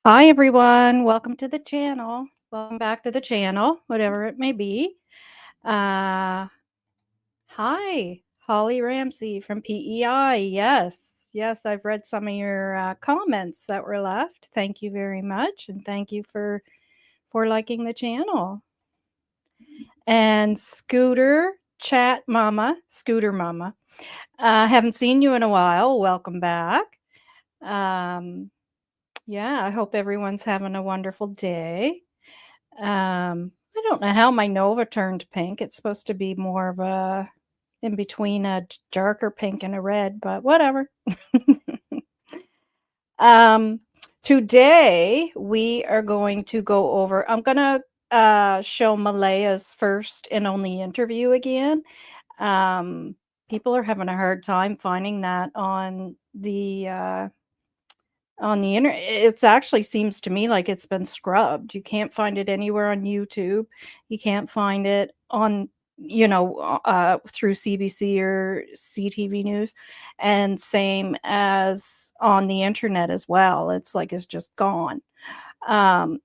Hi, everyone. Welcome to the channel. Welcome back to the channel, whatever it may be. Uh, Hi, Holly Ramsey from PEI. Yes, I've read some of your comments that were left. Thank you very much, and thank you for liking the channel. And Scooter Mama. Haven't seen you in a while. Welcome back. Um, yeah, I hope everyone's having a wonderful day. I don't know how my Nova turned pink. It's supposed to be more of a in between a darker pink and a red, but whatever. um, Today we are going to go over. I'm gonna show Malehya'S first and only interview again. Um, People are having a hard time finding that on the internet. It's actually seems to me like it's been scrubbed. You can't find it anywhere on YouTube. You can't find it on, through CBC or CTV News, and same as on the internet as well. It's like it's just gone.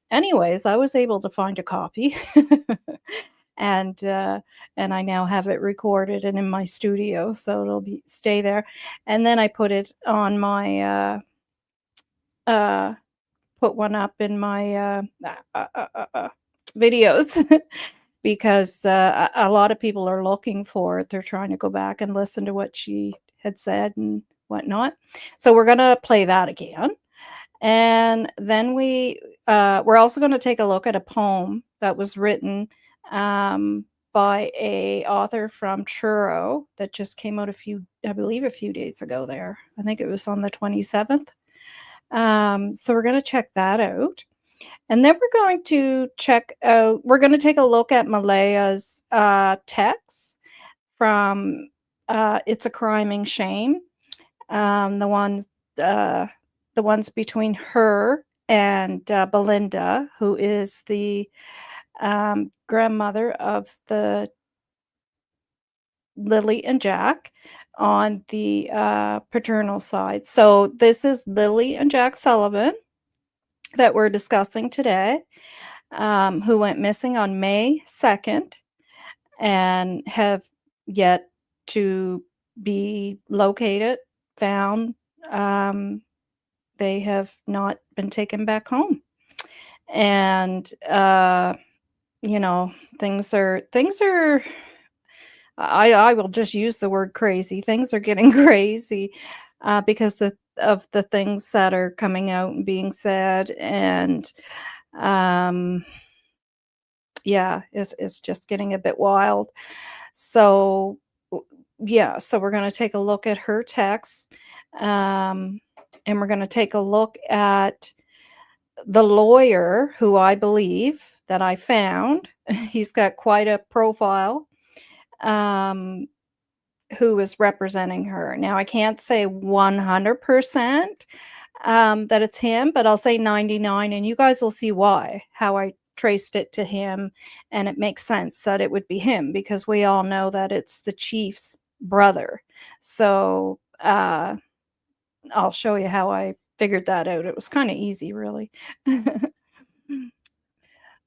Anyways, I was able to find a copy. and and I now have it recorded and in my studio, so it'll be stay there. And then I put it on my uh put one up in my videos because a lot of people are looking for it. They're trying to go back and listen to what she had said and whatnot. So we're gonna play that again, and then we're also going to take a look at a poem that was written by a author from Truro that just came out I believe, a few days ago. There, I think it was on the 27th. So we're going to check that out. And then we're going to take a look at Malehya'S texts from It's a Criming Shame. Um, the ones, uh, the ones between her and Belynda, who is the grandmother of the Lily and Jack on the paternal side. So this is Lily and Jack Sullivan that we're discussing today, who went missing on May 2nd and have yet to be located, found. They have not been taken back home. And, you know, things are I will just use the word crazy. Things are getting crazy because of the things that are coming out and being said. And um yeah, it's just getting a bit wild. So yeah, so we're going to take a look at her text, um and we're going to take a look at the lawyer who I believe that I found. He's got quite a profile, um who is representing her. Now I can't say 100% that it's him, but I'll say 99, and you guys will see why, how I traced it to him, and it makes sense that it would be him because we all know that it's the chief's brother. So I'll show you how I figured that out. It was kind of easy, really.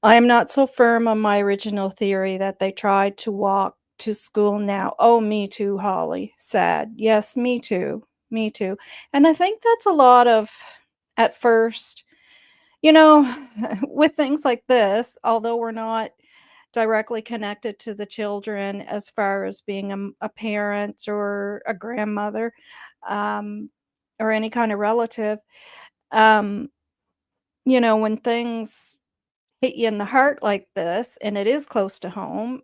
I am not so firm on my original theory that they tried to walk to school now. Oh, me too, Holly. Sad. Yes, me too. Me too. And I think that's a lot of, at first, you know, with things like this, although we're not directly connected to the children as far as being a parent or a grandmother, um, or any kind of relative, um, when things hit you in the heart like this, and it is close to home,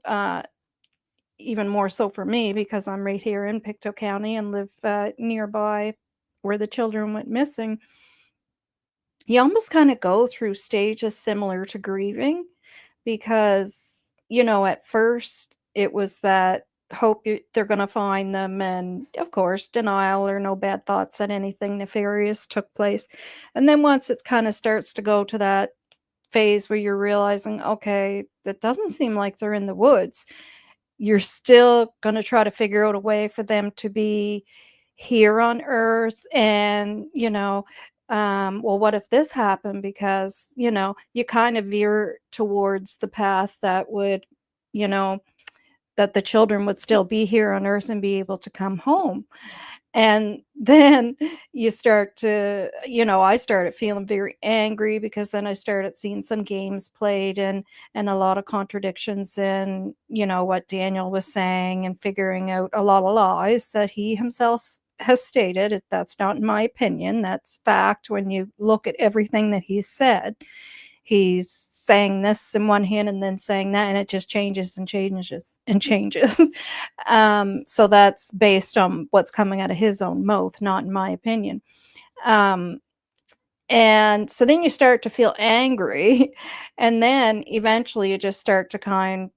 even more so for me because I'm right here in Pictou County and live nearby where the children went missing. You almost kind of go through stages similar to grieving because, at first it was that they're going to find them, and of course, denial or no bad thoughts that anything nefarious took place. And then once it kind of starts to go to that phase where you're realizing, okay, that doesn't seem like they're in the woods, you're still going to try to figure out a way for them to be here on earth. And, well, what if this happened? Because, you kind of veer towards the path that would, you know, that the children would still be here on Earth and be able to come home. And then I started feeling very angry because then I started seeing some games played and a lot of contradictions in, what Daniel was saying and figuring out a lot of lies that he himself has stated. That's not my opinion. That's fact when you look at everything that he's said. He's saying this in one hand and then saying that, and it just changes and changes and changes. So that's based on what's coming out of his own mouth, not in my opinion. Um, and so then you start to feel angry, and then eventually you just start to kind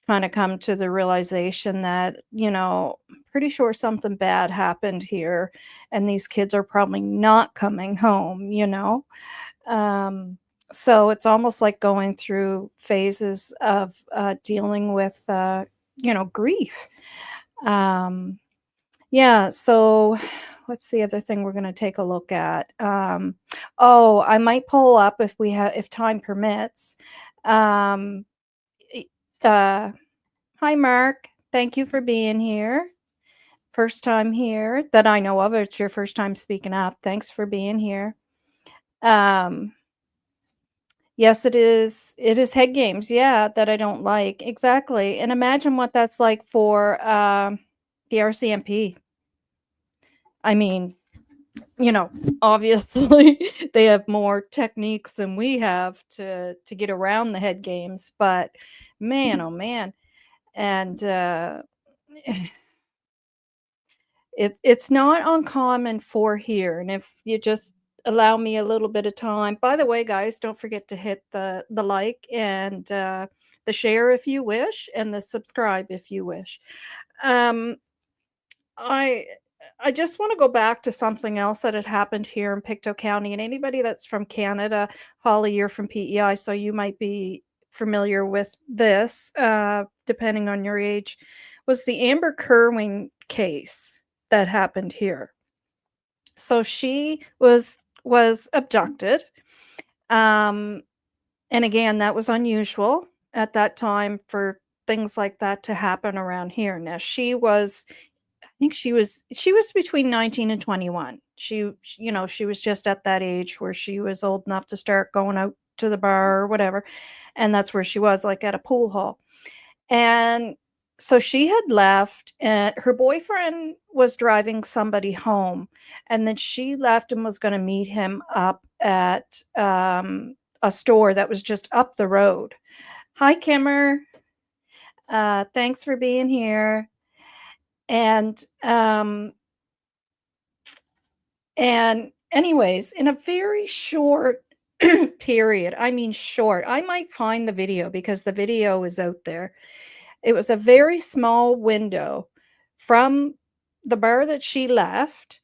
of come to the realization that, I'm pretty sure something bad happened here, and these kids are probably not coming home. Um, so it's almost like going through phases of dealing with, grief. Um, yeah. So what's the other thing we're going to take a look at? Oh, I might pull up if time permits. Um, e- uh, Hi, Mark. Thank you for being here. First time here that I know of. It's your first time speaking up. Thanks for being here. Um, Yes, it is. It is head games, yeah, that I don't like. Exactly, and imagine what that's like for, the RCMP. I mean, you know, obviously, they have more techniques than we have to get around the head games, but man, oh man, and, it's not uncommon for here, and if you just allow me a little bit of time. By the way, guys, don't forget to hit the like and, the share if you wish, and the subscribe if you wish. Um, I I just wanna go back to something else that had happened here in Pictou County, and anybody that's from Canada, Holly, you're from PEI, so you might be familiar with this, depending on your age, was the Amber Kerwin case that happened here. So she was abducted, um, and again, that was unusual at that time for things like that to happen around here. Now I think she was between 19 and 21. She was just at that age where she was old enough to start going out to the bar or whatever, and that's where she was, like, at a pool hall. And so she had left, and her boyfriend was driving somebody home, and then she left and was gonna meet him up at, a store that was just up the road. Hi, Kimmer. Thanks for being here. And, anyways, in a very short period, I mean short, I might find the video because the video is out there. It was a very small window from the bar that she left,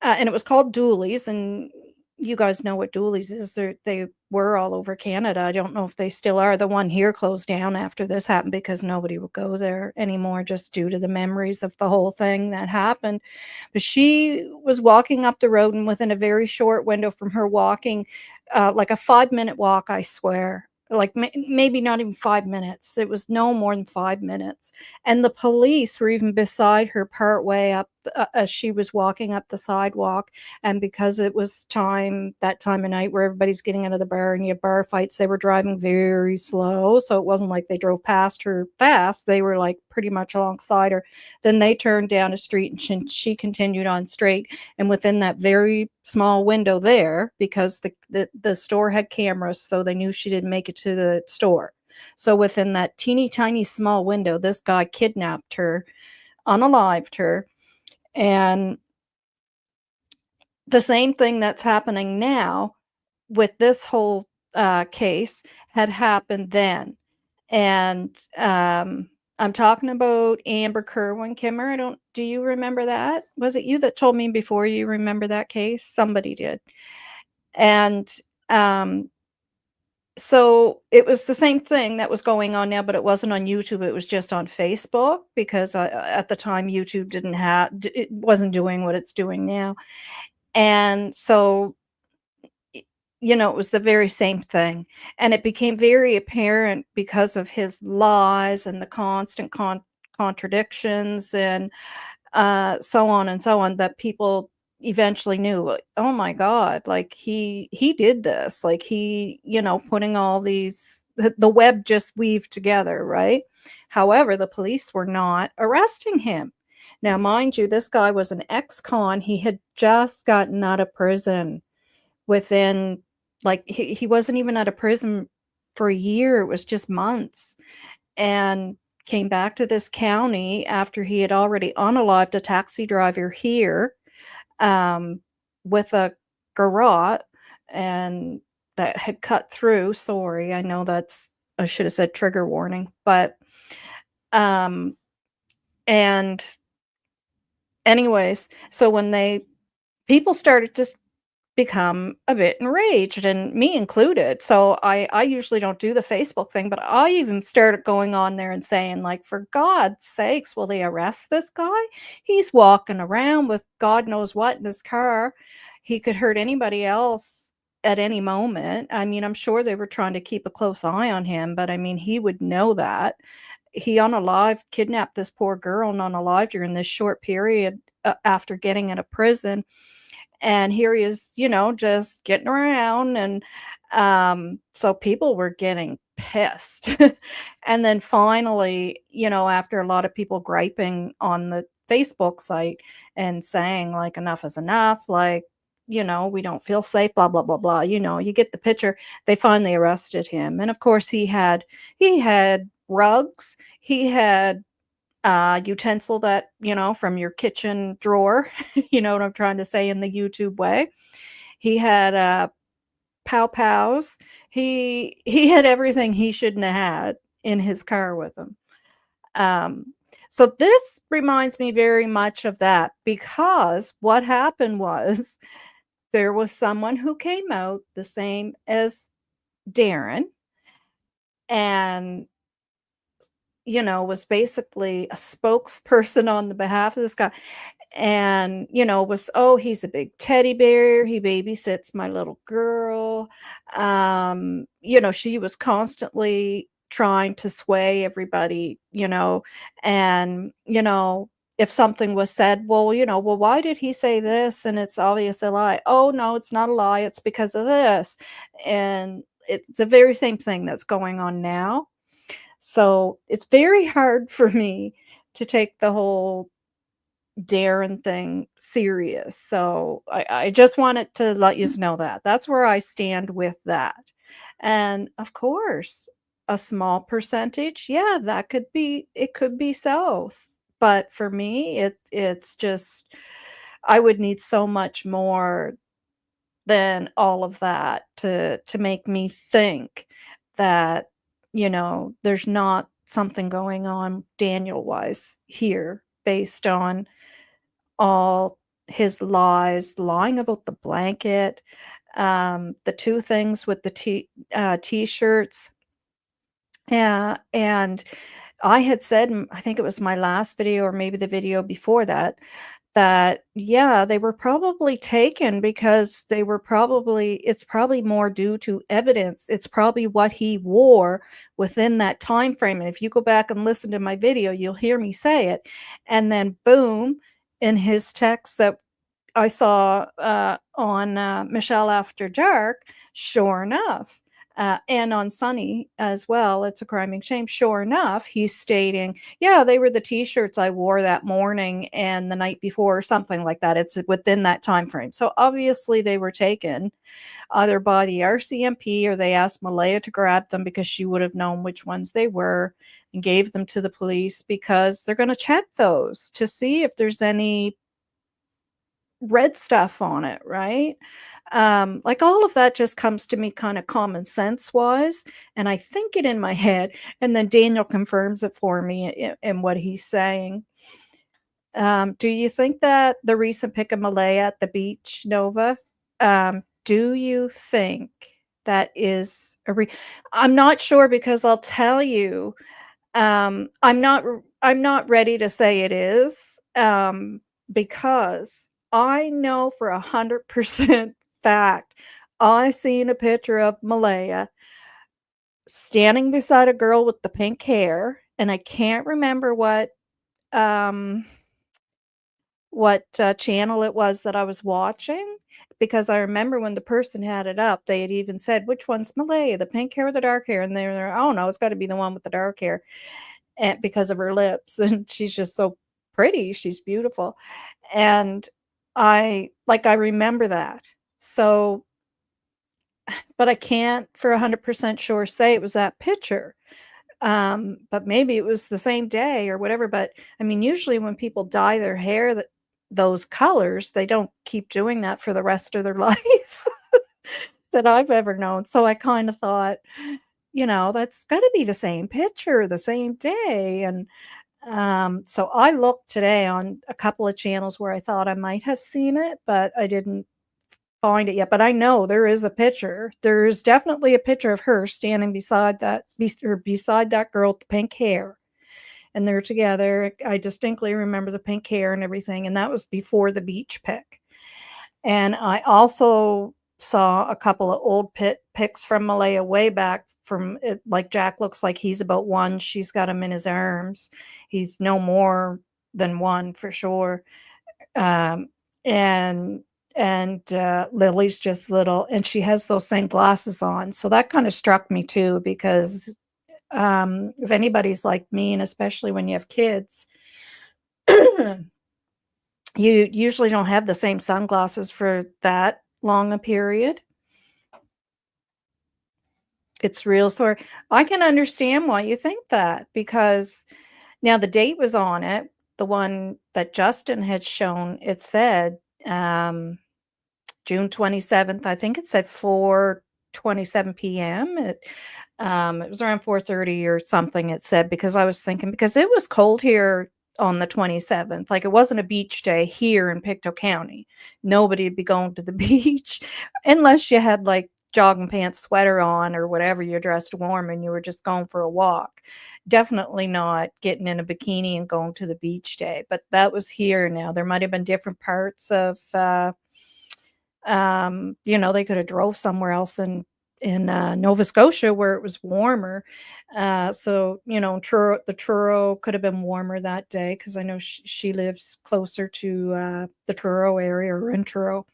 and it was called Dooley's, and you guys know what Dooley's is. They were all over Canada. I don't know if they still are. The one here closed down after this happened because nobody would go there anymore just due to the memories of the whole thing that happened. But she was walking up the road, and within a very short window from her walking, like a 5-minute walk, I swear, like maybe not even 5 minutes. It was no more than 5 minutes. And the police were even beside her part way up as she was walking up the sidewalk. And because it was that time of night where everybody's getting out of the bar and you have bar fights, they were driving very slow. So it wasn't like they drove past her fast. They were like pretty much alongside her. Then they turned down a street and she continued on straight. And within that very small window there, because the store had cameras, so they knew she didn't make it to the store. So within that teeny tiny small window, this guy kidnapped her, unalived her, and the same thing that's happening now with this whole, case had happened then. And, I'm talking about Amber Kerwin. Kimmer, I don't do you remember that? Was it you that told me before you remember that case? Somebody did. And, um, so it was the same thing that was going on now, but it wasn't on YouTube, it was just on Facebook because, at the time, YouTube didn't have it wasn't doing what it's doing now. And so it was the very same thing, and it became very apparent because of his lies and the constant contradictions and so on and so on, that people eventually knew, like, "Oh my god, like, he did this," like, putting all these the web just weaved together, right? However, the police were not arresting him. Now, mind you, this guy was an ex-con, he had just gotten out of prison within, like, he wasn't even out of prison for a year, it was just months, and came back to this county after he had already unalived a taxi driver here, um, with a garrote, and that had cut through. Sorry, I know I should have said trigger warning, but, um, and anyways, so when they people started to become a bit enraged, and me included. So I usually don't do the Facebook thing, but I even started going on there and saying, like, for God's sakes, will they arrest this guy? He's walking around with God knows what in his car. He could hurt anybody else at any moment. I mean, I'm sure they were trying to keep a close eye on him, but I mean, he would know that. He unalived, kidnapped this poor girl and unalived her in this short period after getting out of prison, and here he is, just getting around, and so people were getting pissed. And then finally, after a lot of people griping on the Facebook site and saying, like, enough is enough, like, we don't feel safe, blah blah blah blah, you get the picture. They finally arrested him, and of course he had rugs, he had utensil that, from your kitchen drawer. You know what I'm trying to say in the YouTube way. He had, pow pows. He had everything he shouldn't have had in his car with him. Um, so this reminds me very much of that, because what happened was there was someone who came out the same as Darren, and, was basically a spokesperson on the behalf of this guy, and, was, "Oh, he's a big teddy bear, he babysits my little girl." She was constantly trying to sway everybody, and, if something was said, "Well, well, why did he say this?" And it's obvious a lie. "Oh, no, it's not a lie, it's because of this." And it's the very same thing that's going on now. So, it's very hard for me to take the whole Darren thing serious. So I just wanted to let yous know that. That's where I stand with that. And of course, a small percentage, yeah, it could be so. But for me, it's just I would need so much more than all of that to make me think that, there's not something going on Daniel wise here, based on all his lies, lying about the blanket, the 2 things with the T-shirts, and I had said, I think it was my last video or maybe the video before that, that, yeah, they were probably taken because it's probably more due to evidence. It's probably what he wore within that time frame, and if you go back and listen to my video, you'll hear me say it, and then boom, in his text that I saw, on, Michelle After Dark, sure enough, and on Sunny as well, It's a Crime and Shame, sure enough, he's stating, "Yeah, they were the T-shirts I wore that morning and the night before," or something like that. It's within that time frame. So, obviously, they were taken either by the RCMP, or they asked Malaya to grab them because she would have known which ones they were, and gave them to the police because they're gonna check those to see if there's any red stuff on it, right? Like, all of that just comes to me kind of common sense wise, and I think it in my head, and then Daniel confirms it for me in what he's saying. Do you think that the recent pick of Malaya at the beach, Nova, do you think that is I'm not sure, because I'll tell you, I'm not ready to say it is, because I know for 100% fact I seen a picture of Malaya standing beside a girl with the pink hair, and I can't remember um, channel it was that I was watching, because I remember when the person had it up, they had even said, "Which one's Malaya, the pink hair or the dark hair?" And they were, "Oh, no, it's gotta be the one with the dark hair," and because of her lips, and she's just so pretty, she's beautiful, and I remember that. So but I can't for 100% sure say it was that picture. But maybe it was the same day or whatever, but, I mean, usually when people dye their hair those colors, they don't keep doing that for the rest of their life that I've ever known, so I kinda thought, "That's gotta be the same picture, the same day," and, so I looked today on a couple of channels where I thought I might have seen it, but I didn't find it yet, but I know there is a picture. There's definitely a picture of her standing beside that girl with the pink hair, and they're together. I distinctly remember the pink hair and everything, and that was before the beach pic. And I also saw a couple of old pics from Malaya way back from it, like, Jack looks like he's about 1, she's got him in his arms. He's no more than 1 for sure. Um, and Lily's just little, and she has those same glasses on, so that kinda struck me too because, if anybody's like me, and especially when you have kids, you usually don't have the same sunglasses for that long a period. It's real sore. I can understand why you think that because now the date was on it, the one that Justin had shown, it said, June 27th, I think it said 4:27 PM. It was around 4:30 or something, it said, because I was thinking because it was cold here on the 27th, like, it wasn't a beach day here in Pictou County. Nobody'd be going to the beach unless you had, like, jogging pants, sweater on, or whatever, you're dressed warm and you were just going for a walk. Definitely not getting in a bikini and going to the beach day, but that was here now. There might have been different parts of, they could have drove somewhere else in Nova Scotia where it was warmer. So, the Truro could have been warmer that day because I know she lives closer to the Truro area or in Truro,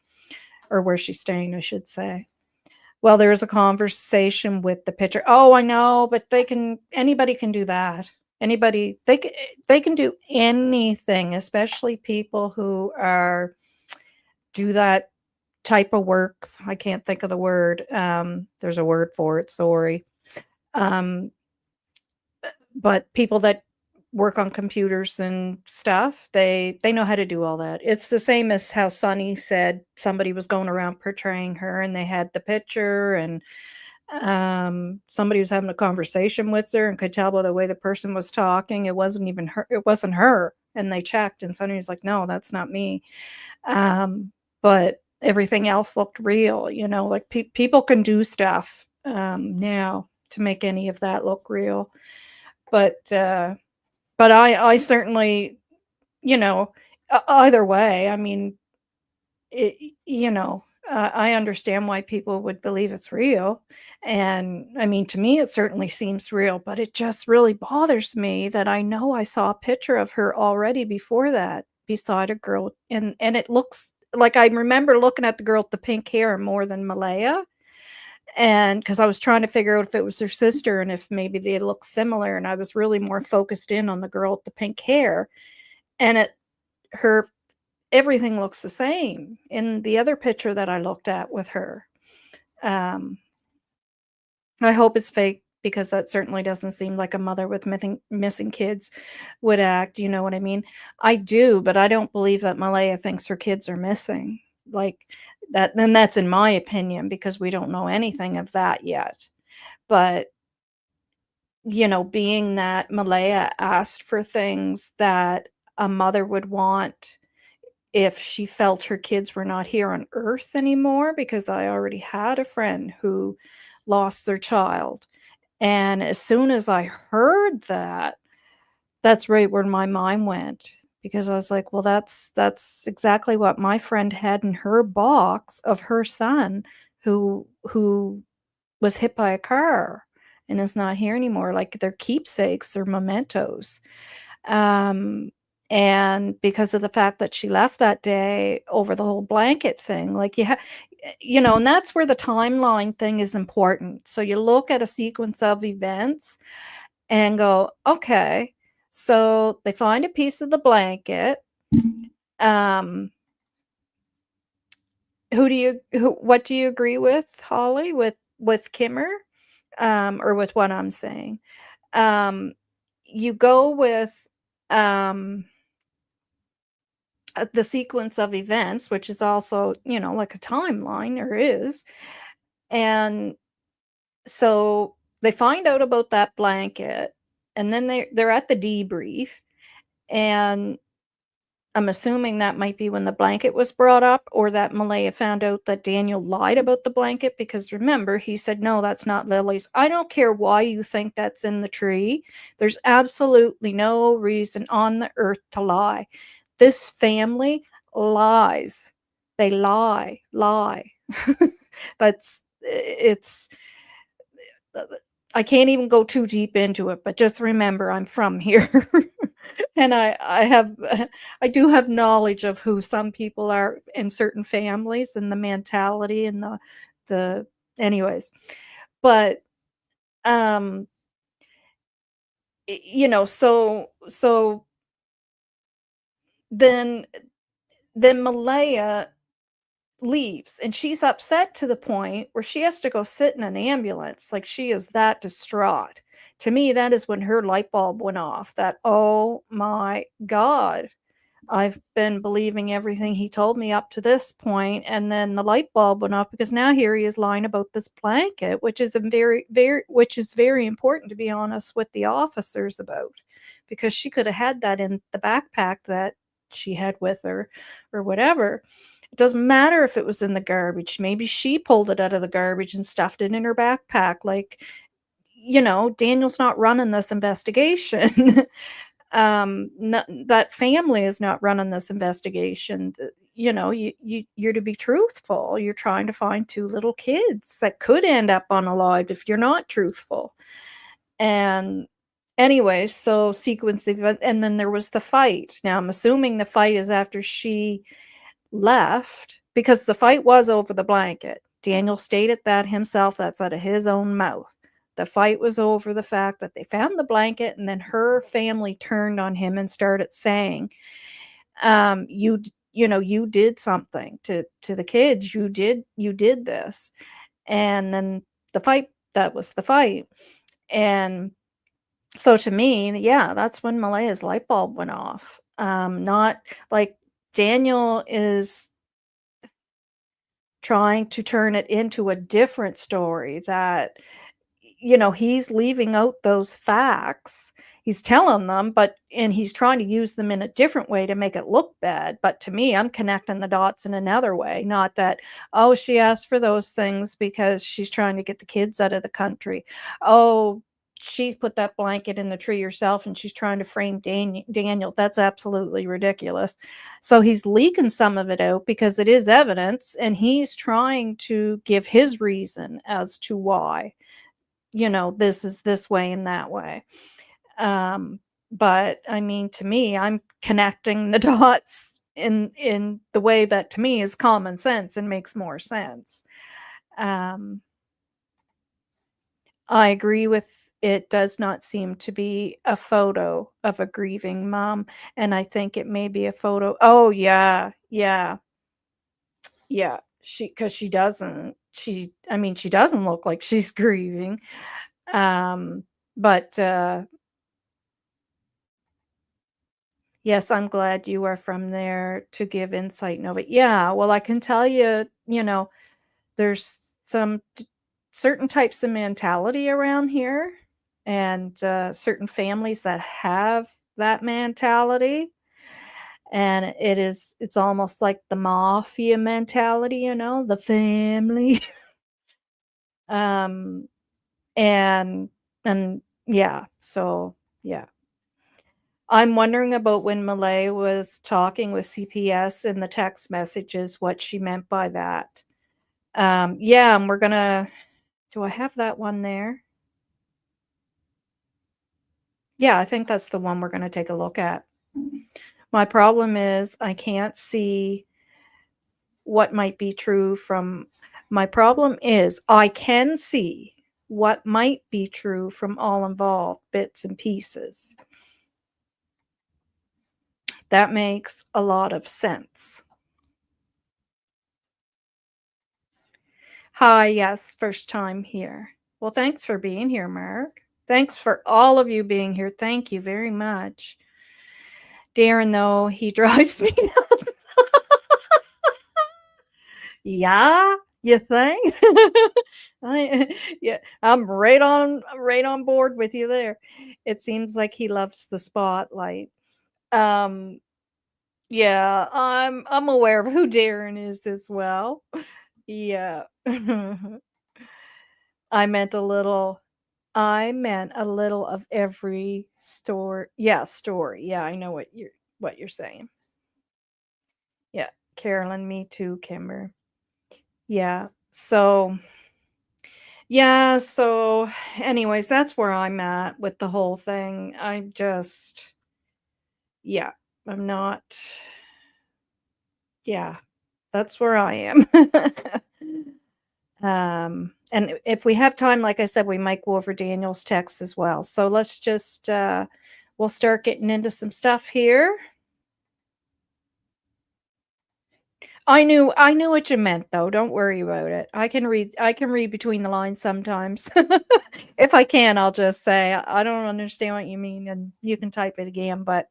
or where she's staying, I should say. Well, there was a conversation with the pitcher. Oh, I know, but anybody can do that. Anybody, they can do anything, especially people who do that type of work. I can't think of the word. There's a word for it, sorry. Um, but people that work on computers and stuff, they know how to do all that. It's the same as how Sunny said somebody was going around portraying her and they had the picture, and somebody was having a conversation with her and could tell by the way the person was talking it wasn't even her, it wasn't her, and they checked and Sunny was like, "No, that's not me." But everything else looked real, like people can do stuff now to make any of that look real. But I certainly, you know, either way, I mean, it, I understand why people would believe it's real. And I mean, to me, it certainly seems real, but it just really bothers me that I know I saw a picture of her already before that beside a girl. And it looks like I remember looking at the girl with the pink hair more than Malaya. And because I was trying to figure out if it was her sister and if maybe they look similar. And I was really more focused in on the girl with the pink hair. And her everything looks the same in the other picture that I looked at with her. Um, I hope it's fake because that certainly doesn't seem like a mother with missing kids would act, you know what I mean? I do, but I don't believe that Malaya thinks her kids are missing. Like that, then that's in my opinion because we don't know anything of that yet. But, being that Malaya asked for things that a mother would want if she felt her kids were not here on earth anymore, because I already had a friend who lost their child, and as soon as I heard that, that's right where my mind went, because I was like, "Well, that's exactly what my friend had in her box of her son who was hit by a car and is not here anymore, like, they're keepsakes, they're mementos. Um, and because of the fact that she left that day over the whole blanket thing, like, and that's where the timeline thing is important. So you look at a sequence of events and go, "Okay, so they find a piece of the blanket." Um, what do you agree with, Holly, with Kimmer, or with what I'm saying? Um, you go with, um, the sequence of events, which is also, like a timeline, or is, and so they find out about that blanket, and then they're at the debrief, and I'm assuming that might be when the blanket was brought up, or that Malaya found out that Daniel lied about the blanket, because remember, he said, "No, that's not Lily's." I don't care why you think that's in the tree. There's absolutely no reason on the earth to lie. This family lies. They lie, lie. It's I can't even go too deep into it, but just remember I'm from here. And I have I do have knowledge of who some people are in certain families, and the mentality, and the anyways. But, um, so then Malaya leaves, and she's upset to the point where she has to go sit in an ambulance, like, she is that distraught. To me, that is when her light bulb went off, that, "Oh my god, I've been believing everything he told me up to this point," and then the light bulb went off, because now here he is lying about this blanket, which is a which is very important, to be honest, with the officers about, because she coulda had that in the backpack that she had with her, or whatever. It doesn't matter if it was in the garbage, maybe she pulled it out of the garbage and stuffed it in her backpack, like, Daniel's not running this investigation. That family is not running this investigation. You're to be truthful. You're trying to find two little kids that could end up unalived if you're not truthful. And anyway, so sequence event, and then there was the fight. Now I'm assuming the fight is after she left, because the fight was over the blanket. Daniel stated that himself, that's out of his own mouth. The fight was over the fact that they found the blanket, and then her family turned on him and started saying, you did something to the kids. You did this." And then that was the fight. And so to me, yeah, that's when Malaya's light bulb went off. Not like Daniel is trying to turn it into a different story, that, he's leaving out those facts. He's telling them, and he's trying to use them in a different way to make it look bad. But to me, I'm connecting the dots in another way. Not that, "Oh, she asked for those things because she's trying to get the kids out of the country. Oh, she put that blanket in the tree herself and she's trying to frame Daniel." That's absolutely ridiculous. So he's leaking some of it out because it is evidence, and he's trying to give his reason as to why, this is this way and that way. Um, but I mean, to me, I'm connecting the dots in the way that to me is common sense and makes more sense. Um, I agree with, it does not seem to be a photo of a grieving mom, and I think it may be a photo. Oh yeah, yeah, yeah. Because I mean, she doesn't look like she's grieving. Um, but yes, I'm glad you are from there to give insight, Nova. Yeah, well, I can tell you, there's some certain types of mentality around here, and certain families that have that mentality. And it's almost like the mafia mentality, the family. um, and, yeah, so yeah. I'm wondering about when Malay was talking with CPS in the text messages, what she meant by that. Yeah, and we're gonna do I have that one there? Yeah, I think that's the one we're gonna take a look at. My problem is I can't see what might be true from my problem is I can see what might be true from all involved bits and pieces. That makes a lot of sense. Hi, yes, first time here. Well, thanks for being here, Mark. Thanks for all of you being here. Thank you very much. Darren, though, he drives me nuts. Yeah, you think? Yeah, I'm right on board with you there. It seems like he loves the spotlight. Um, yeah, I'm aware of who Darren is as well. Yeah. I meant a little I meant a little of every story. Yeah, I know what you're saying. Yeah, Carolyn, me too, Kimber. Yeah. So anyways, that's where I'm at with the whole thing. Yeah, I'm not yeah, that's where I am. And if we have time, like I said, we might go over Daniel's text as well. So let's just we'll start getting into some stuff here. I knew what you meant though. Don't worry about it. I can read between the lines sometimes. If I can, I'll just say I don't understand what you mean and you can type it again, but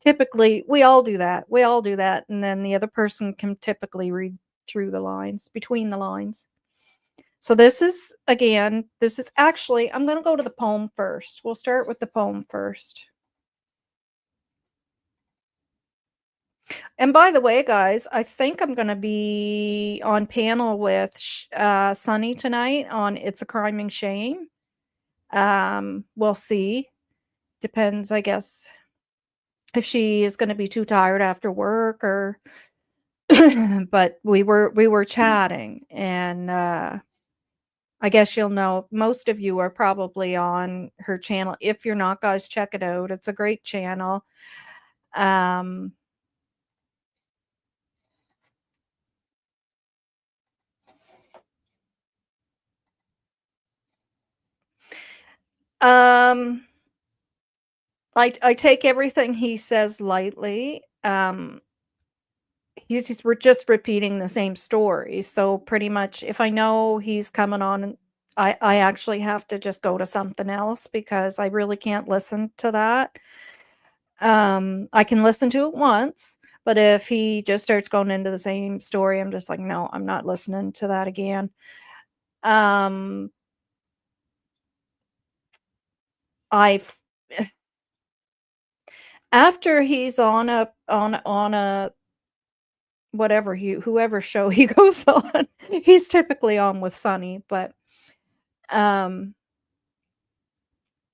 typically we all do that. We all do that and then the other person can typically read through the lines, between the lines. So this is actually I'm going to go to the poem first. We'll start with the poem first. And by the way, guys, I think I'm gonna be on panel with Sunny tonight on "It's a Crime and Shame." We'll see. Depends, I guess, if she is gonna be too tired after work or. But we were chatting, and I guess you'll know. Most of you are probably on her channel. If you're not, guys, check it out. It's a great channel. Um, um, I take everything he says lightly. We're just repeating the same story. So pretty much, if I know he's coming on, I actually have to just go to something else because I really can't listen to that. I can listen to it once, but if he just starts going into the same story, I'm just like, no, I'm not listening to that again. Um, I've after he's on a whatever whoever show he goes on, he's typically on with Sunny, but um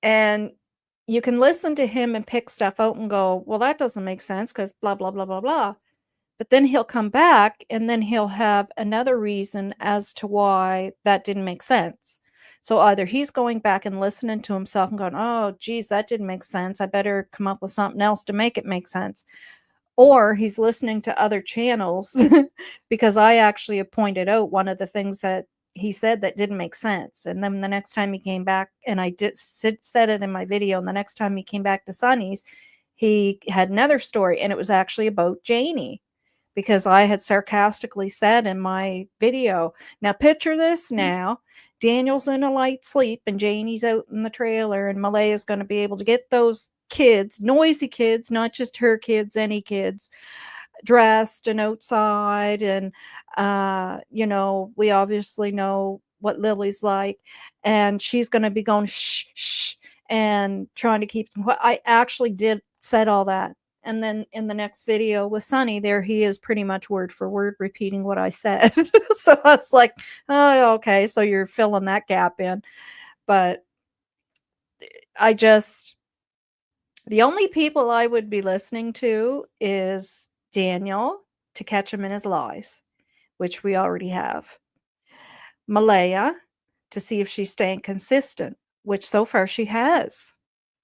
and you can listen to him and pick stuff out and go, well, that doesn't make sense because blah blah blah blah blah. But then he'll come back and then he'll have another reason as to why that didn't make sense. So either he's going back and listening to himself and going, oh geez, that didn't make sense, I better come up with something else to make it make sense, or he's listening to other channels because I actually have pointed out one of the things that he said that didn't make sense. And then the next time he came back, and I said it in my video, and the next time he came back to Sunny's, he had another story, and it was actually about Janie because I had sarcastically said in my video, now picture this now. Daniel's in a light sleep and Janie's out in the trailer, and Malay is going to be able to get those kids, noisy kids, not just her kids, any kids, dressed and outside. And, we obviously know what Lily's like. And she's going to be going, shh, shh, and trying to keep them. I actually did said all that. And then in the next video with Sunny, there he is pretty much word for word repeating what I said. So I was like, oh, okay, so you're filling that gap in. But I just, the only people I would be listening to is Daniel to catch him in his lies, which we already have. Malaya to see if she's staying consistent, which so far she has.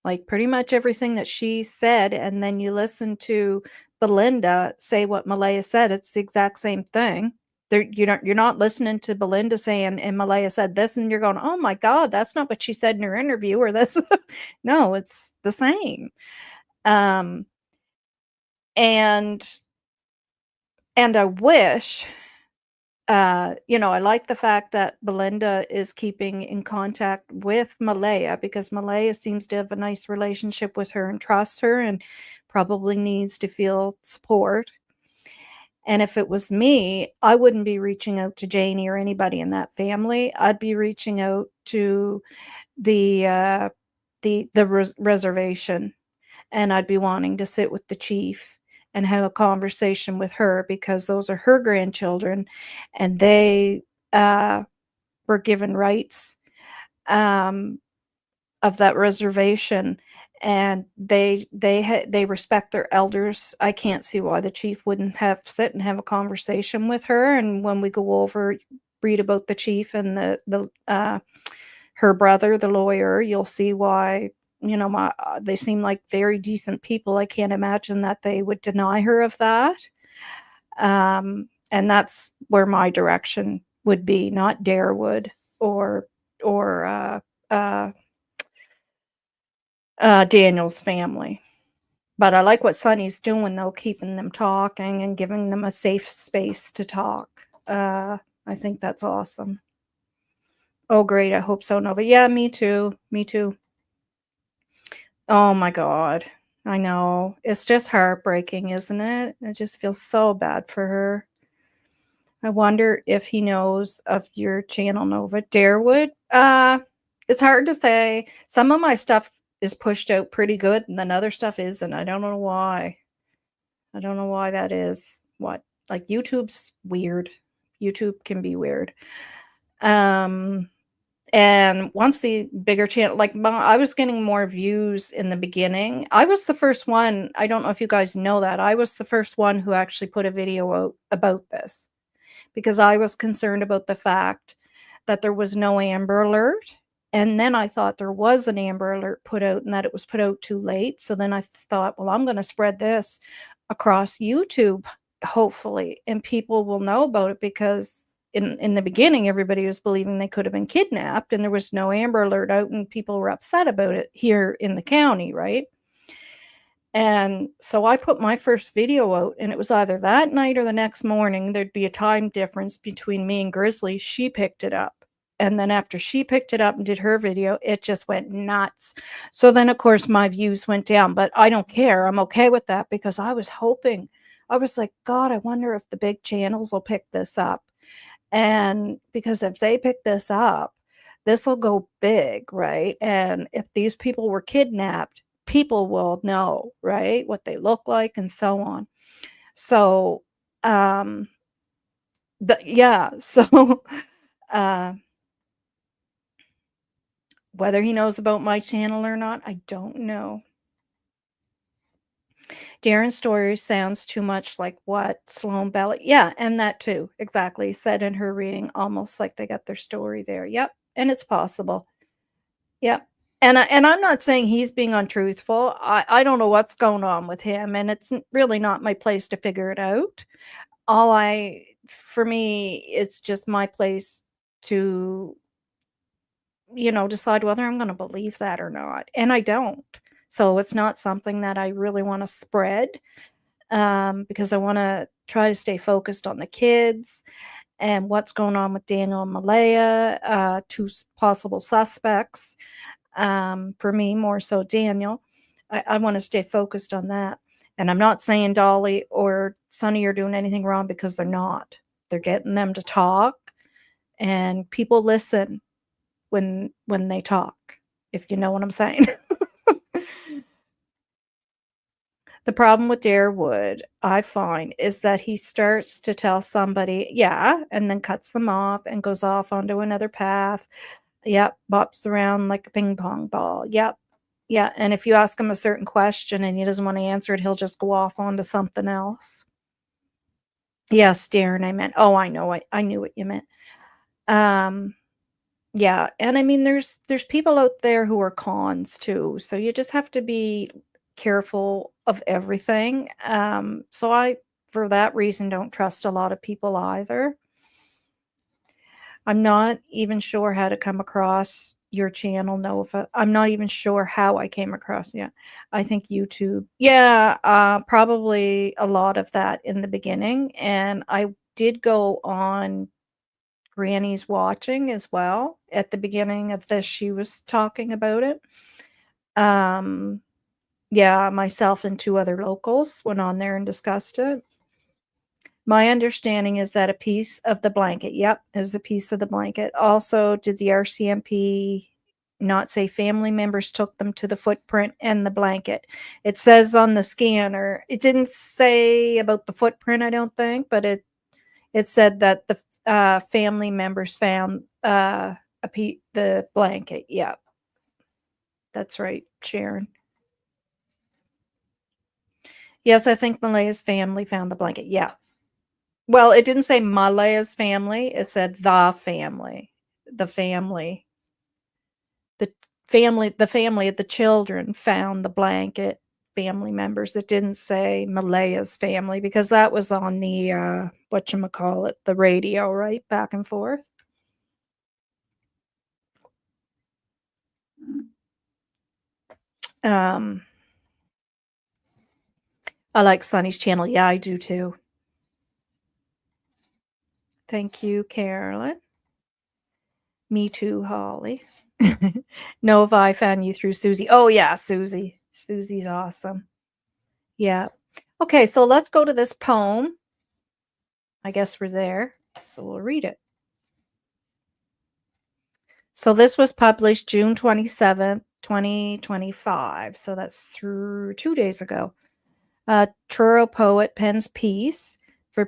Like, pretty much everything that she said, and then you listen to Belinda say what Malaya said, it's the exact same thing. You're not listening to Belinda saying, "And Malaya said this," and you're going, "Oh my god, that's not what she said in her interview," or this. No, it's the same. Um, and I wish, I like the fact that Belinda is keeping in contact with Malaya, because Malaya seems to have a nice relationship with her and trusts her and probably needs to feel support. And if it was me, I wouldn't be reaching out to Janie or anybody in that family. I'd be reaching out to the reservation, and I'd be wanting to sit with the chief and have a conversation with her, because those are her grandchildren, and they were given rights um, of that reservation, and they respect their elders. I can't see why the chief wouldn't sit and have a conversation with her. And when we go over, read about the chief and the her brother, the lawyer, you'll see why. They seem like very decent people. I can't imagine that they would deny her of that. And that's where my direction would be, not Darewood or or uh, Daniel's family. But I like what Sonny's doing, though, keeping them talking and giving them a safe space to talk. I think that's awesome. Oh, great. I hope so, Nova. Yeah, me too. Me too. Oh my God. I know. It's just heartbreaking, isn't it? I just feel so bad for her. I wonder if he knows of your channel, Nova. Darewood? It's hard to say. Some of my stuff is pushed out pretty good, and then other stuff isn't. I don't know why. I don't know why that is. What? Like, YouTube's weird. YouTube can be weird. Um, and once the bigger channel, like, I was getting more views in the beginning. I was the first one. I don't know if you guys know that. I was the first one who actually put a video out about this, because I was concerned about the fact that there was no Amber Alert. And then I thought there was an Amber Alert put out, and that it was put out too late. So then I thought, well, I'm going to spread this across YouTube, hopefully, and people will know about it, because in the beginning, everybody was believing they could have been kidnapped, and there was no Amber Alert out, and people were upset about it here in the county, right? And so I put my first video out, and it was either that night or the next morning. There'd be a time difference between me and Grizzly. She picked it up. And then after she picked it up and did her video, it just went nuts. So then, of course, my views went down, but I don't care. I'm okay with that, because I was hoping, I was like, God, I wonder if the big channels will pick this up. And because if they pick this up, this will go big, right? And if these people were kidnapped, people will know, right, what they look like and so on. So, um, yeah, so, uh, whether he knows about my channel or not, I don't know. Darren's story sounds too much like what Sloan Belly, yeah, and that too, exactly, said in her reading, almost like they got their story there. Yep, and it's possible. Yep. And I'm not saying he's being untruthful. I don't know what's going on with him, and it's really not my place to figure it out. For me, it's just my place to, decide whether I'm going to believe that or not. And I don't. So it's not something that I really want to spread, because I want to try to stay focused on the kids and what's going on with Daniel and Malaya, two possible suspects. For me, more so Daniel. I want to stay focused on that. And I'm not saying Dolly or Sonny are doing anything wrong, because they're not. They're getting them to talk, and people listen when they talk, if you know what I'm saying. The problem with Darewood, I find, is that he starts to tell somebody, yeah, and then cuts them off and goes off onto another path. Yep, bops around like a ping pong ball. Yep. Yeah, and if you ask him a certain question and he doesn't want to answer it, he'll just go off onto something else. Yes, Darren, I meant. Oh, I know. I knew what you meant. Um, yeah, and I mean, there's people out there who are cons too, so you just have to be careful of everything. So I, for that reason, don't trust a lot of people either. I'm not even sure how to come across your channel, Nova. I'm not even sure how I came across, yeah. I think YouTube. Yeah, probably a lot of that in the beginning, and I did go on Granny's watching as well. At the beginning of this, she was talking about it. Um, yeah, myself and 2 other locals went on there and discussed it. My understanding is that a piece of the blanket, yep, is a piece of the blanket. Also, did the RCMP not say family members took them to the footprint and the blanket? It says on the scanner. It didn't say about the footprint, I don't think, but it said that the family members found the blanket. Yep, that's right, Sharon. Yes, I think Malaya's family found the blanket. Yeah. Well, it didn't say Malehya'S family, it said the family. The family. The family of the children found the blanket, family members. It didn't say Malehya'S family because that was on the, whatchamacallit, the radio, right? Back and forth. Um, I like Sunny's channel. Yeah, I do too. Thank you, Carolyn. Me too, Holly. Nova, I found you through Susie. Oh, yeah, Susie. Susie's awesome. Yeah. Okay, so let's go to this poem. I guess we're there, so we'll read it. So this was published June 27th, 2025. So that's through 2 days ago. Truro poet pens piece for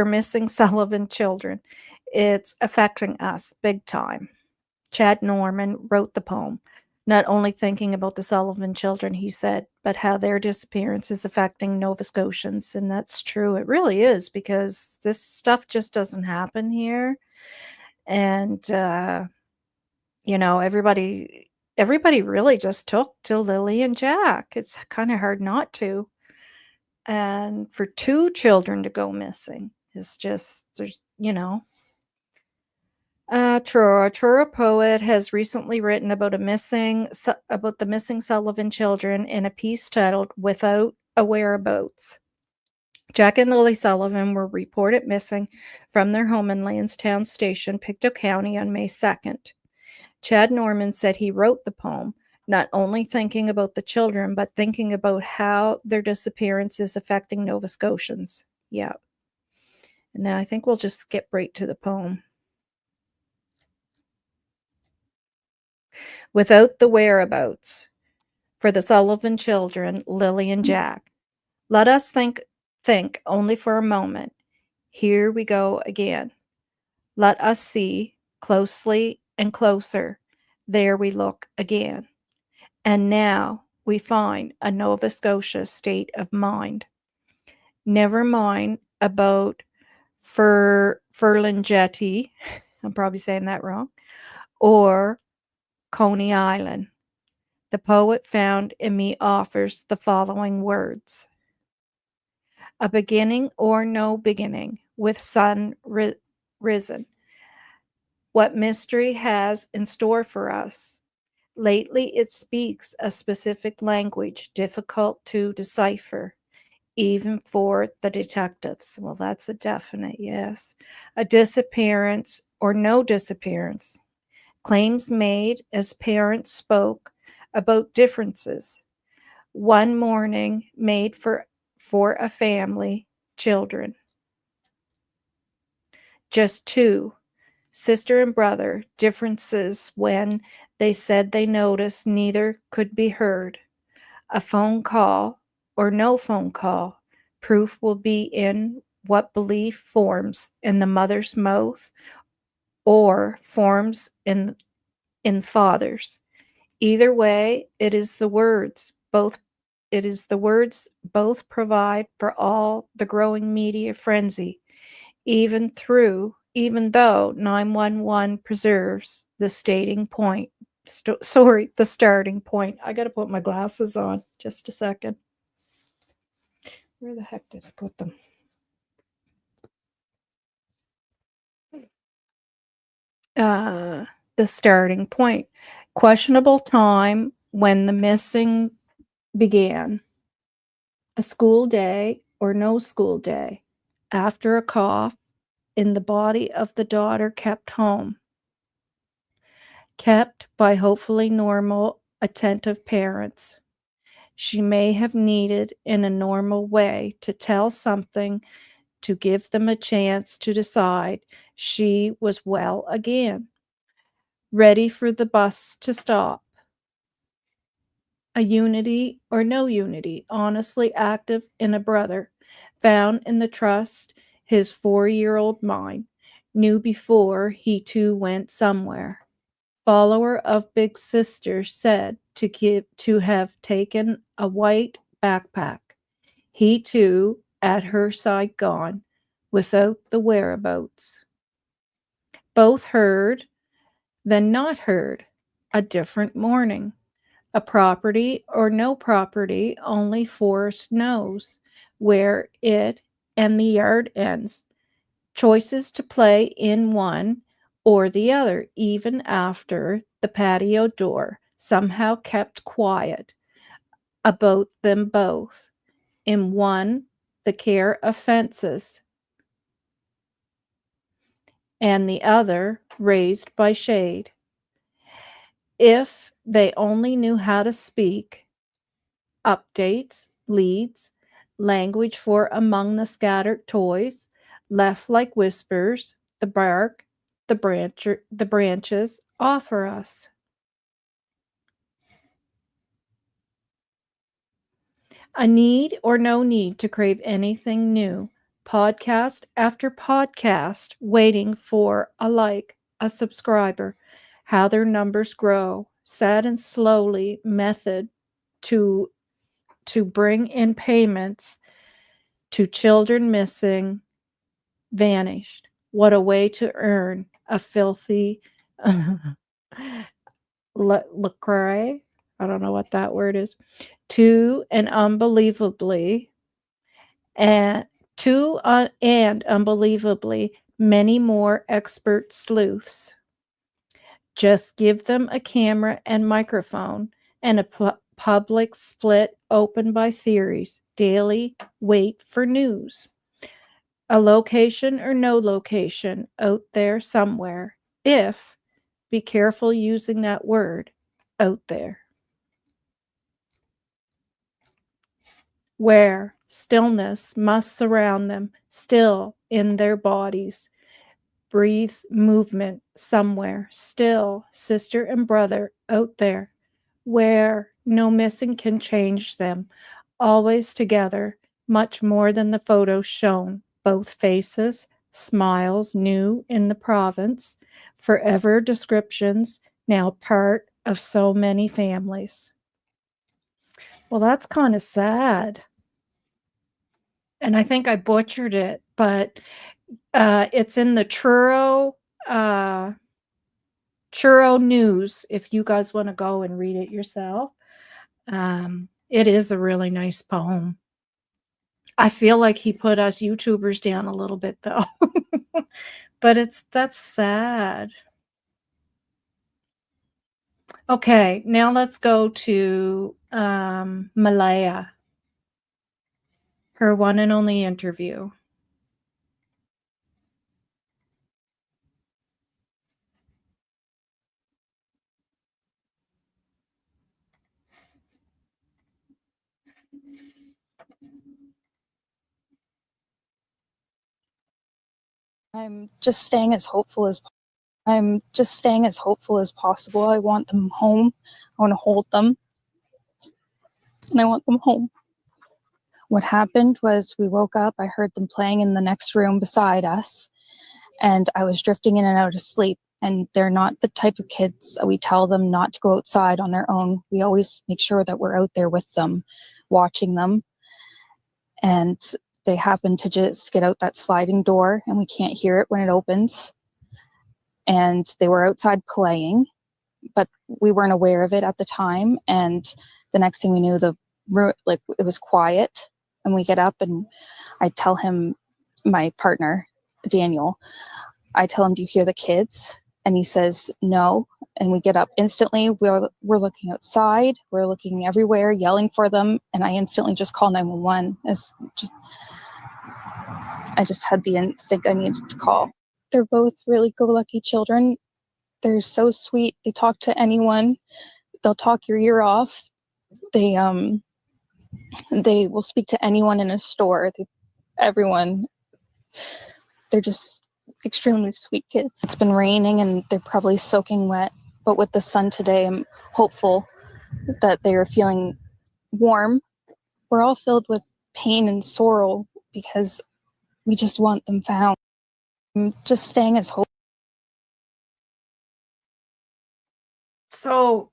missing Sullivan children. It's affecting us big time. Chad Norman wrote the poem, not only thinking about the Sullivan children, he said, but how their disappearance is affecting Nova Scotians. And that's true. It really is, because this stuff just doesn't happen here. And, everybody really just took to Lily and Jack. It's kind of hard not to. And for 2 children to go missing is just, Truro poet has recently written about the missing Sullivan children in a piece titled "Without a Whereabouts." Jack and Lily Sullivan were reported missing from their home in Lansdowne Station, Pictou County, on May 2nd. Chad Norman said he wrote the poem, not only thinking about the children, but thinking about how their disappearance is affecting Nova Scotians. Yeah. And then I think we'll just skip right to the poem. Without the whereabouts. For the Sullivan children, Lily and Jack. Let us think only for a moment. Here we go again. Let us see closely and closer. There we look again. And now we find a Nova Scotia state of mind. Never mind about Furlanjetty, I'm probably saying that wrong, or Coney Island. The poet found in me offers the following words: a beginning or no beginning, with sun risen. What mystery has in store for us? Lately it speaks a specific language difficult to decipher, even for the detectives. Well, that's a definite yes. A disappearance or no disappearance. Claims made as parents spoke about differences. One morning made for a family, children. Just 2, sister and brother, differences when they said they noticed neither could be heard. A phone call or no phone call, proof will be in what belief forms in the mother's mouth or forms in father's. Either way, it is the words both provide for all the growing media frenzy, even through even though 911 preserves the stating point. Sorry, the starting point. I gotta put my glasses on. Just a second. Where the heck did I put them? The starting point. Questionable time when the missing began. A school day or no school day. After a cough in the body of the daughter kept home. Kept by hopefully normal, attentive parents. She may have needed in a normal way to tell something to give them a chance to decide she was well again, ready for the bus to stop. A unity or no unity, honestly active in a brother, found in the trust his 4-year-old mind, knew before he too went somewhere. Follower of Big Sister said to have taken a white backpack. He too at her side gone, without the whereabouts. Both heard, then not heard, a different morning. A property or no property, only Forrest knows where it and the yard ends. Choices to play in one or the other, even after the patio door somehow kept quiet about them both. In one, the care of fences, and the other raised by shade. If they only knew how to speak, updates, leads, language for among the scattered toys, left like whispers, the bark, the branches offer us. A need or no need to crave anything new. Podcast after podcast waiting for a like, a subscriber, how their numbers grow, sad and slowly method to bring in payments to children missing, vanished. What a way to earn a filthy lacrae. I don't know what that word is. To and unbelievably and and unbelievably many more expert sleuths. Just give them a camera and microphone and a public split open by theories. Daily wait for news. A location or no location out there somewhere. If, be careful using that word, out there. Where stillness must surround them, still in their bodies. Breathes movement somewhere, still, sister and brother out there. Where no missing can change them, always together, much more than the photos shown. Both faces, smiles new in the province, forever descriptions, now part of so many families. Well, that's kind of sad. And I think I butchered it, but it's in the Churro News if you guys want to go and read it yourself. It is a really nice poem. I feel like he put us YouTubers down a little bit though. But that's sad. Okay, now let's go to Malaya. Her one and only interview. I'm just staying as hopeful as possible. I want them home. I want to hold them. And I want them home. What happened was we woke up, I heard them playing in the next room beside us, and I was drifting in and out of sleep. And they're not the type of kids that we tell them not to go outside on their own. We always make sure that we're out there with them, watching them. And they happen to just get out that sliding door and we can't hear it when it opens. And they were outside playing, but we weren't aware of it at the time. And the next thing we knew, it was quiet. And we get up and I tell him, my partner, Daniel, I tell him, do you hear the kids? And he says, no. And we get up instantly. We're looking outside. We're looking everywhere, yelling for them. And I instantly just call 911. I just had the instinct I needed to call. They're both really go-lucky children. They're so sweet. They talk to anyone. They'll talk your ear off. They will speak to anyone in a store. Everyone. They're just extremely sweet kids. It's been raining and they're probably soaking wet, but with the sun today, I'm hopeful that they are feeling warm. We're all filled with pain and sorrow because we just want them found. I'm just staying as hope. So,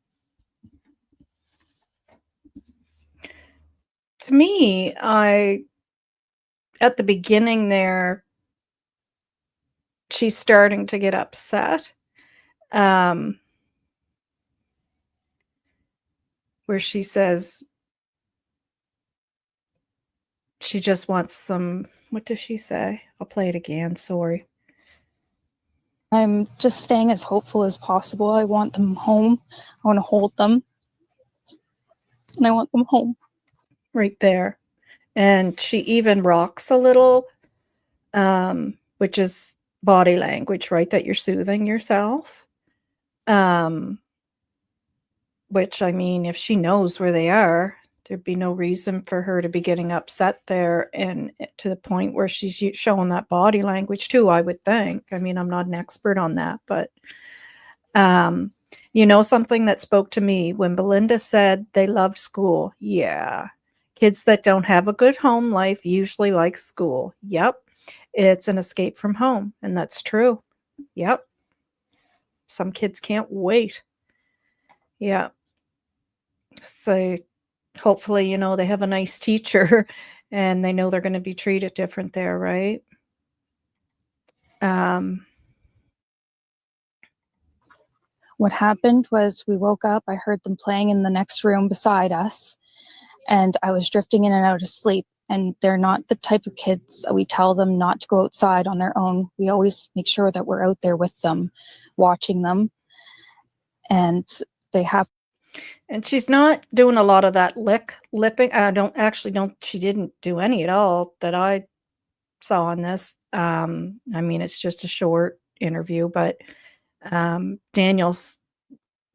to me, at the beginning there, she's starting to get upset. Where she says she just wants some, what does she say? I'll play it again, sorry. I'm just staying as hopeful as possible. I want them home. I want to hold them. And I want them home. Right there. And she even rocks a little, which is body language, right? That you're soothing yourself. Which, I mean, if she knows where they are, there'd be no reason for her to be getting upset there, and to the point where she's showing that body language too, I would think. I mean, I'm not an expert on that, but something that spoke to me when Belynda said they loved school. Yeah. Kids that don't have a good home life usually like school. Yep. It's an escape from home, and that's true. Yep. Some kids can't wait. Yeah. So hopefully, they have a nice teacher and they know they're going to be treated different there, right? What happened was we woke up, I heard them playing in the next room beside us, and I was drifting in and out of sleep. And they're not the type of kids that we tell them not to go outside on their own. We always make sure that we're out there with them, watching them. And they have. And she's not doing a lot of that lipping. She didn't do any at all that I saw on this. I mean, it's just a short interview, but Daniel's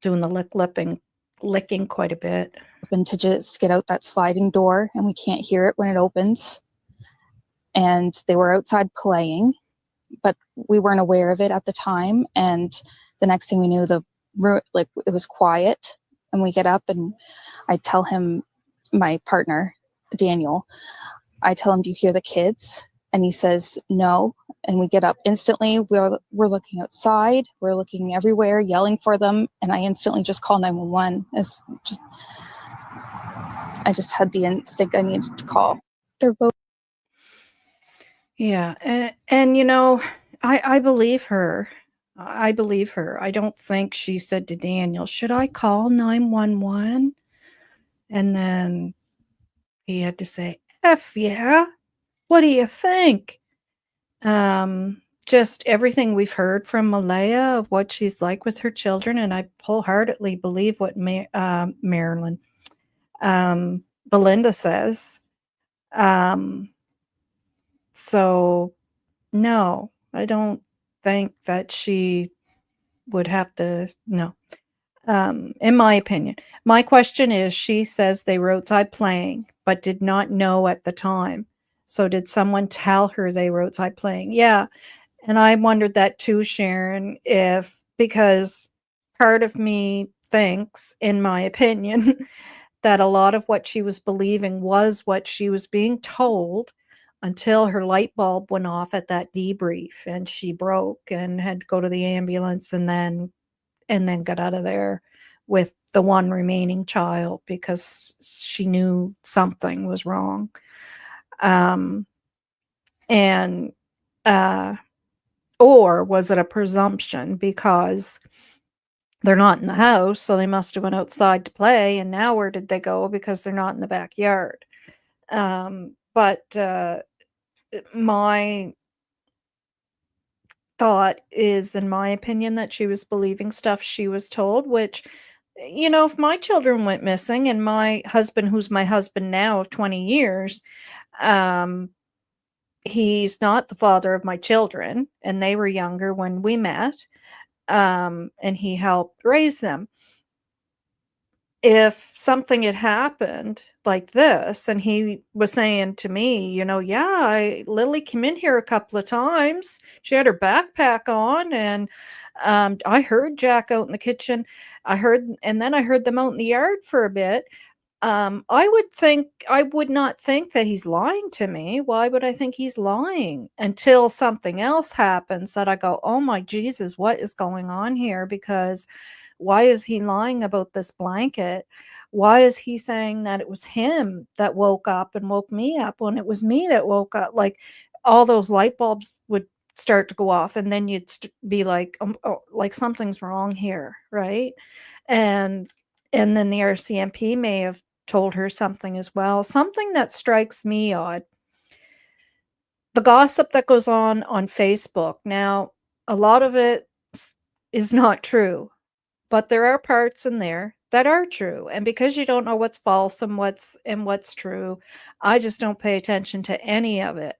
doing the licking quite a bit. And to just get out that sliding door and we can't hear it when it opens. And they were outside playing, but we weren't aware of it at the time. And the next thing we knew, it was quiet. And we get up and I tell him, my partner, Daniel, I tell him, do you hear the kids? And he says, no. And we get up instantly. We're looking outside. We're looking everywhere, yelling for them. And I instantly just call 911. I just had the instinct I needed to call. They're both. Yeah. And I believe her. I believe her. I don't think she said to Daniel, should I call 911? And then he had to say, F yeah. What do you think? Just everything we've heard from Malaya of what she's like with her children, and I wholeheartedly believe what Belynda says. So no, I don't think that she would have to. No. In my opinion. My question is, she says they were outside playing, but did not know at the time. So did someone tell her they were outside playing? Yeah. And I wondered that too, Sharon, because part of me thinks, in my opinion, that a lot of what she was believing was what she was being told until her light bulb went off at that debrief and she broke and had to go to the ambulance and then got out of there with the one remaining child because she knew something was wrong. And, uh, or was it a presumption because they're not in the house, so they must have went outside to play, and now where did they go because they're not in the backyard? But my thought is, in my opinion, that she was believing stuff she was told, which, if my children went missing and my husband, who's my husband now of 20 years, um, he's not the father of my children, and they were younger when we met, and he helped raise them. If something had happened like this and he was saying to me, "Yeah, Lily came in here a couple of times. She had her backpack on and I heard Jack out in the kitchen. I heard them out in the yard for a bit." I would not think that he's lying to me. Why would I think he's lying? Until something else happens that I go, "Oh my Jesus, what is going on here?" Because why is he lying about this blanket? Why is he saying that it was him that woke up and woke me up when it was me that woke up? Like, all those light bulbs would start to go off, and then be like, oh, like something's wrong here, right? And then the RCMP may have told her something as well. Something that strikes me odd, the gossip that goes on Facebook. Now, a lot of it is not true, but there are parts in there that are true, and because you don't know what's false and what's true, I just don't pay attention to any of it,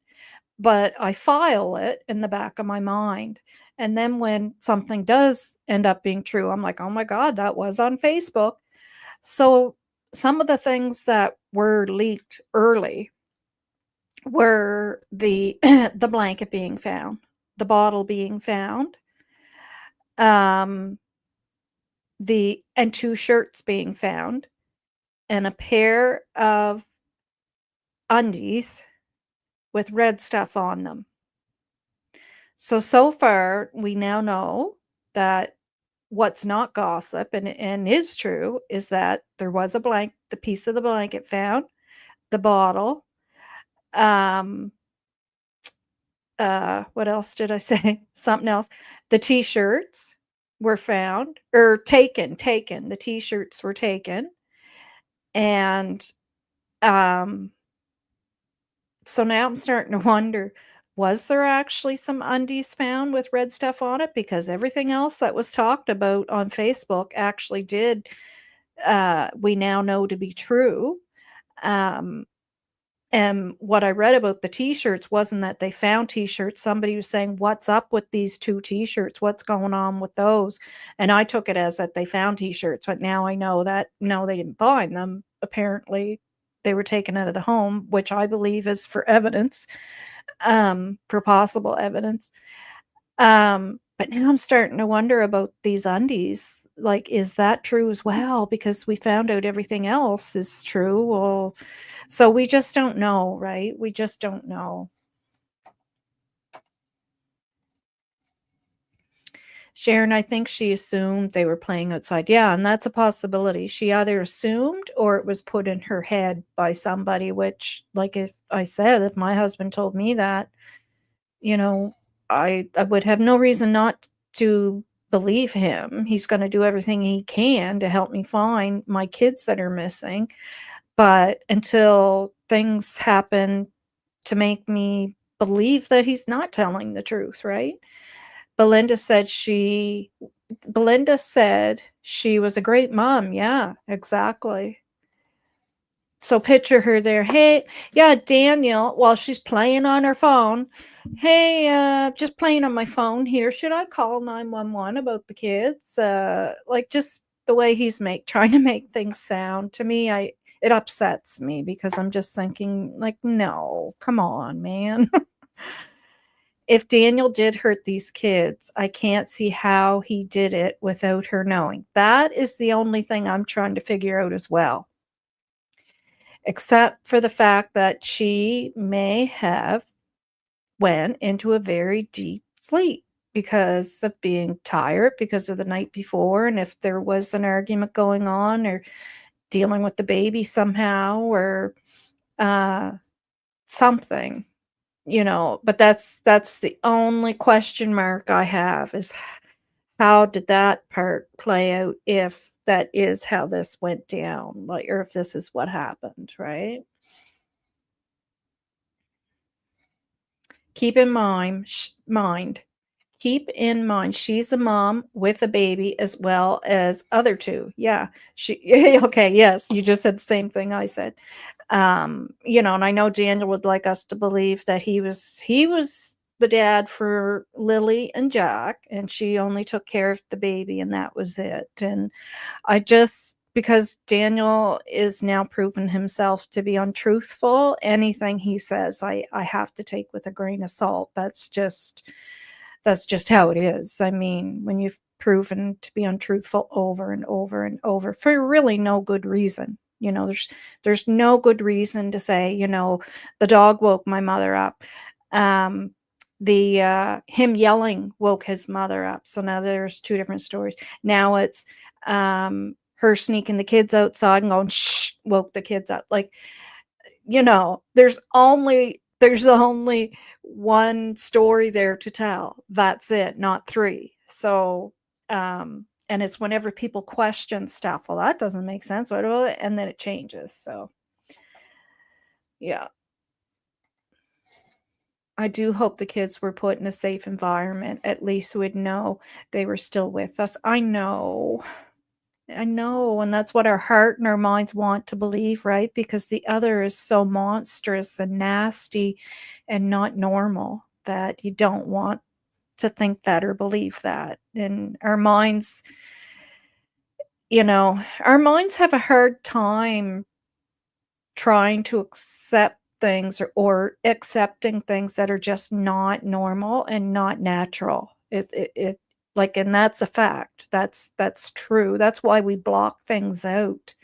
but I file it in the back of my mind, and then when something does end up being true, I'm like, "Oh my god, that was on Facebook." So, some of the things that were leaked early were the the blanket being found, the bottle being found, um, the and 2 shirts being found, and a pair of undies with red stuff on them. So far, we now know that what's not gossip and is true is that there was the piece of the blanket found, the bottle, um, what else did I say? Something else. The T-shirts were found or taken. The T-shirts were taken, and, um so now I'm starting to wonder, was there actually some undies found with red stuff on it? Because everything else that was talked about on Facebook actually we now know to be true. Um, and what I read about the t-shirts wasn't that they found t-shirts. Somebody was saying, "What's up with these 2 t-shirts? What's going on with those?" And I took it as that they found t-shirts, but now I know that no, they didn't find them. Apparently, they were taken out of the home, which I believe is for evidence, for possible evidence. But now I'm starting to wonder about these undies. Like, is that true as well? Because we found out everything else is true. Well, so we just don't know, right? We just don't know. Sharon, I think she assumed they were playing outside. Yeah, and that's a possibility. She either assumed or it was put in her head by somebody, which, like if I said, if my husband told me that, you know, I would have no reason not to believe him. He's gonna do everything he can to help me find my kids that are missing, but until things happen to make me believe that he's not telling the truth, right? Belinda said she Belinda said she was a great mom. Yeah, exactly. So picture her there. Hey, yeah, Daniel, while she's playing on her phone. Hey, just playing on my phone here. Should I call 911 about the kids? Like just the way he's trying to make things sound to me, it upsets me because I'm just thinking like, no, come on, man. If Daniel did hurt these kids, I can't see how he did it without her knowing. That is the only thing I'm trying to figure out as well, except for the fact that she may have went into a very deep sleep because of being tired because of the night before, and if there was an argument going on or dealing with the baby somehow or uh, something. but that's the only question mark I have is how did that part play out if that is how this went down, like, or if this is what happened, right? Keep in mind Keep in mind, she's a mom with a baby as well as other 2. Yeah, she okay, yes, you just said the same thing I said. And I know Daniel would like us to believe that he was the dad for Lily and Jack, and she only took care of the baby, and that was it, and I just because Daniel is now proven himself to be untruthful, anything he says, I have to take with a grain of salt. That's just how it is. I mean, when you've proven to be untruthful over and over and over for really no good reason. There's no good reason to say, the dog woke my mother up. Um, the him yelling woke his mother up. So now there's two different stories. Now it's her sneaking the kids outside and going shh woke the kids up. Like, there's only one story there to tell. That's it, not three. So, and it's whenever people question stuff, well, that doesn't make sense. And then it changes. So, yeah, I do hope the kids were put in a safe environment. At least we'd know they were still with us. I know. I know, and that's what our heart and our minds want to believe, right? Because the other is so monstrous and nasty and not normal that you don't want to think that or believe that. And our minds have a hard time trying to accept things or accepting things that are just not normal and not natural. It like, and that's a fact. That's true. That's why we block things out,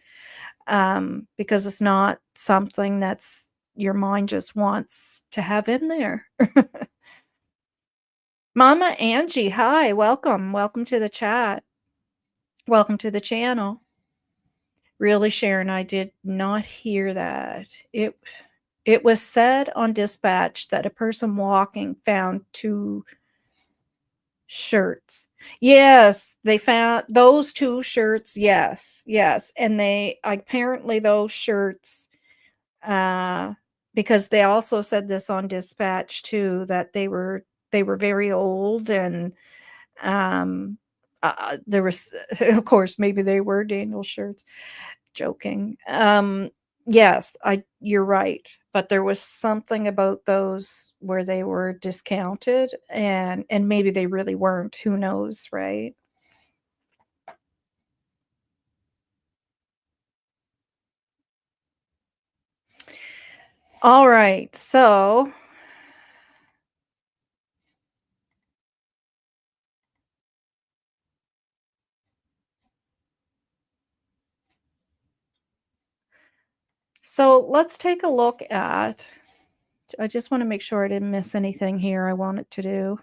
because it's not something that's your mind just wants to have in there. Mama Angie, hi, welcome to the chat. Welcome to the channel. Really, Sharon, I did not hear that. It was said on dispatch that a person walking found two shirts. Yes, they found those two shirts. Yes, yes. And they apparently those shirts, uh, because they also said this on dispatch too, that they were very old and there was of course maybe they were Daniel shirts. Joking. Yes, I you're right, but there was something about those where they were discounted and maybe they really weren't, who knows, right? All right. So let's take a look at I just want to make sure I didn't miss anything here I wanted to do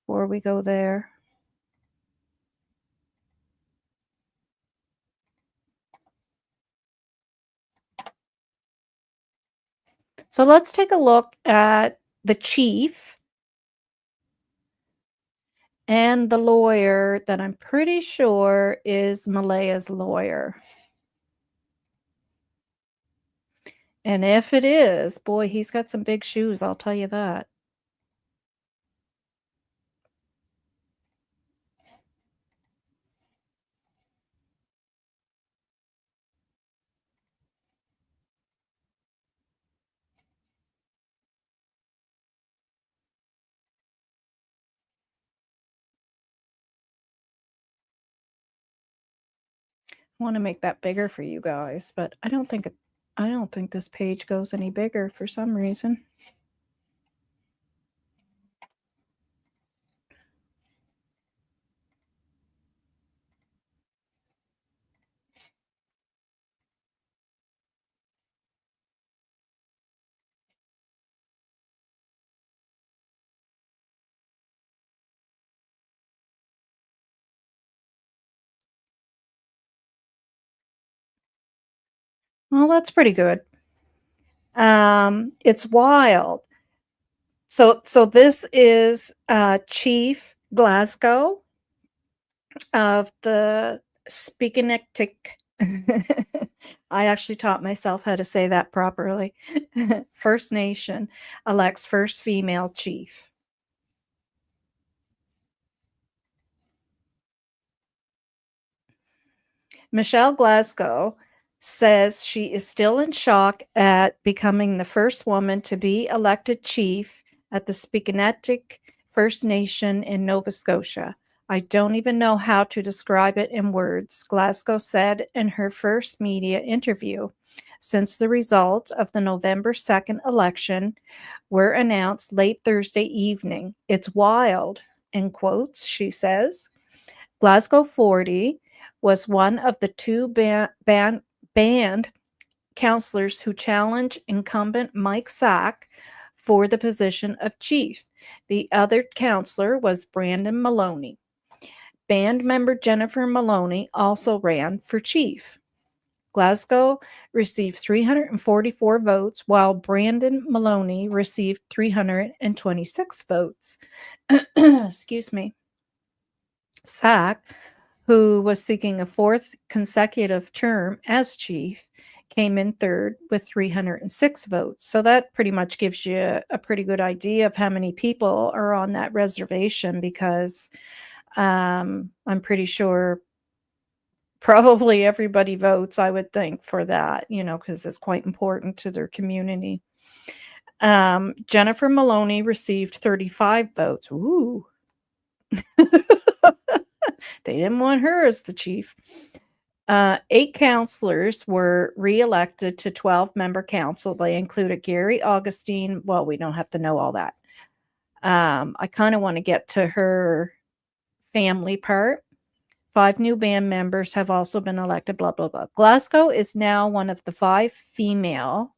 before we go there. So let's take a look at the chief and the lawyer that I'm pretty sure is Malehya'S lawyer. And if it is, boy, he's got some big shoes, I'll tell you that. I wanna make that bigger for you guys, but I don't think this page goes any bigger for some reason. Well, that's pretty good. It's wild. So this is Chief Glasgow of the Speakinectic. I actually taught myself how to say that properly. First Nation elects first female chief. Michelle Glasgow says she is still in shock at becoming the first woman to be elected chief at the Speakinectic First Nation in Nova Scotia. I don't even know how to describe it in words, Glasgow said in her first media interview since the results of the November 2nd election were announced late Thursday evening. It's wild, in quotes, she says. Glasgow 40 was one of the two banned councillors who challenged incumbent Mike Sack for the position of chief. The other councillor was Brandon Maloney. Band member Jennifer Maloney also ran for chief. Glasgow received 344 votes, while Brandon Maloney received 326 votes. Excuse me. Sack, who was seeking a fourth consecutive term as chief, came in third with 306 votes. So that pretty much gives you a pretty good idea of how many people are on that reservation, because I'm pretty sure probably everybody votes, I would think, for that, because it's quite important to their community. Jennifer Maloney received 35 votes. Ooh. They didn't want her as the chief. 8 councillors were re-elected to 12-member council. They included Gary Augustine. Well, we don't have to know all that. I kind of want to get to her family part. 5 new band members have also been elected, blah, blah, blah. Glasgow is now one of the 5 female.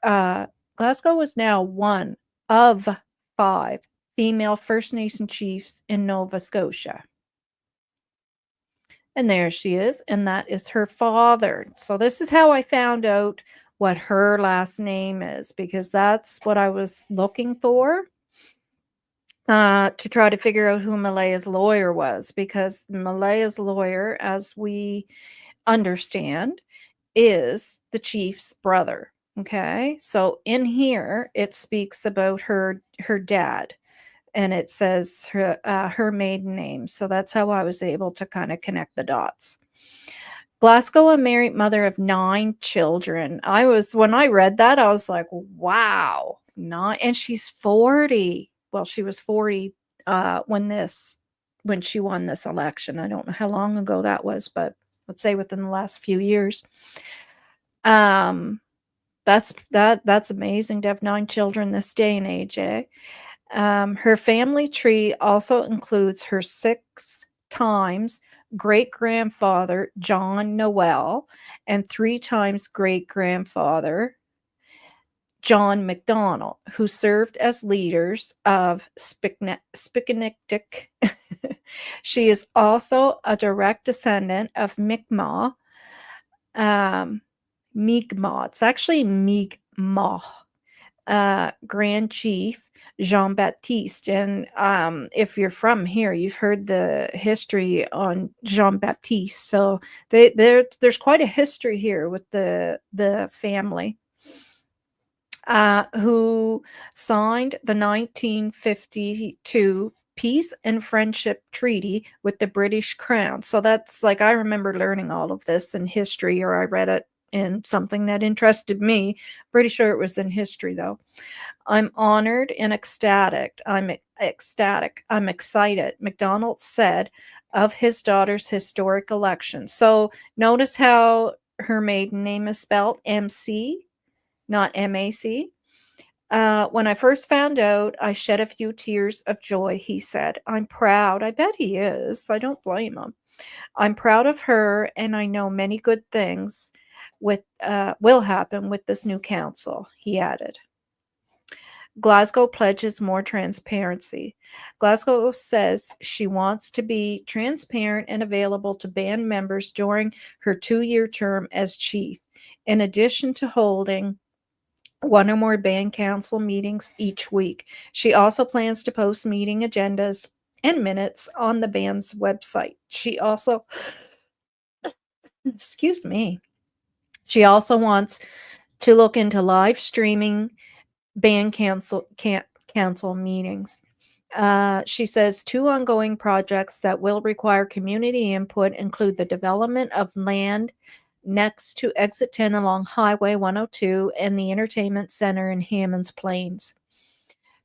Glasgow is now one of 5 female First Nation chiefs in Nova Scotia. And there she is, and that is her father. So this is how I found out what her last name is, because that's what I was looking for to try to figure out who Malehya'S lawyer was, because Malehya'S lawyer, as we understand, is the chief's brother. Okay, so in here it speaks about her dad, and it says her maiden name. So that's how I was able to kind of connect the dots. Glasgow, a married mother of 9 children. When I read that, I was like, wow, 9, and she's 40. Well, she was 40 when she won this election. I don't know how long ago that was, but let's say within the last few years. That's amazing to have 9 children this day and age, eh? Her family tree also includes her 6 times great-grandfather, John Noel, and 3 times great-grandfather, John Mcdonald, who served as leaders of Spicanictic. She is also a direct descendant of Mi'kmaq. Mi'kmaq. It's actually Mi'kmaq. Grand Chief Jean-Baptiste. And if you're from here, you've heard the history on Jean-Baptiste. So there's quite a history here with the family who signed the 1952 Peace and Friendship Treaty with the British Crown. So that's like, I remember learning all of this in history, or I read it in something that interested me. Pretty sure it was in history, though. I'm honored and ecstatic. I'm excited, McDonald said of his daughter's historic election. So notice how her maiden name is spelled MC, not MAC. When I first found out, I shed a few tears of joy, he said. I'm proud. I bet he is. I don't blame him. I'm proud of her, and I know many good things will happen with this new council, he added. Glasgow pledges more transparency. Glasgow says she wants to be transparent and available to band members during her 2-year term as chief, in addition to holding one or more band council meetings each week. She also plans to post meeting agendas and minutes on the band's website. She also, excuse me, she also wants to look into live streaming band council meetings. She says two ongoing projects that will require community input include the development of land next to Exit 10 along Highway 102 and the Entertainment Center in Hammond's Plains.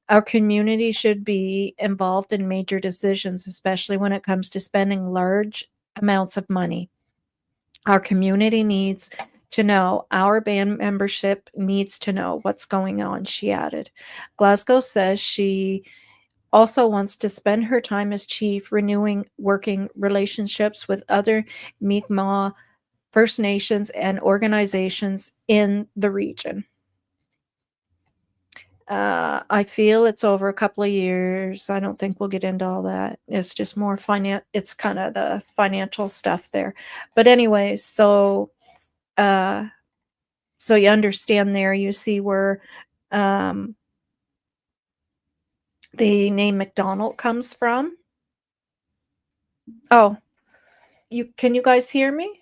Our community should be involved in major decisions, especially when it comes to spending large amounts of money. Our community needs to know, our band membership needs to know what's going on, she added. Glasgow says she also wants to spend her time as chief renewing working relationships with other Mi'kmaq First Nations and organizations in the region. I feel it's over a couple of years. I don't think we'll get into all that. It's just more it's kind of the financial stuff there. But anyways, uh so you understand there, you see where um the name McDonald comes from. Oh, can you guys hear me?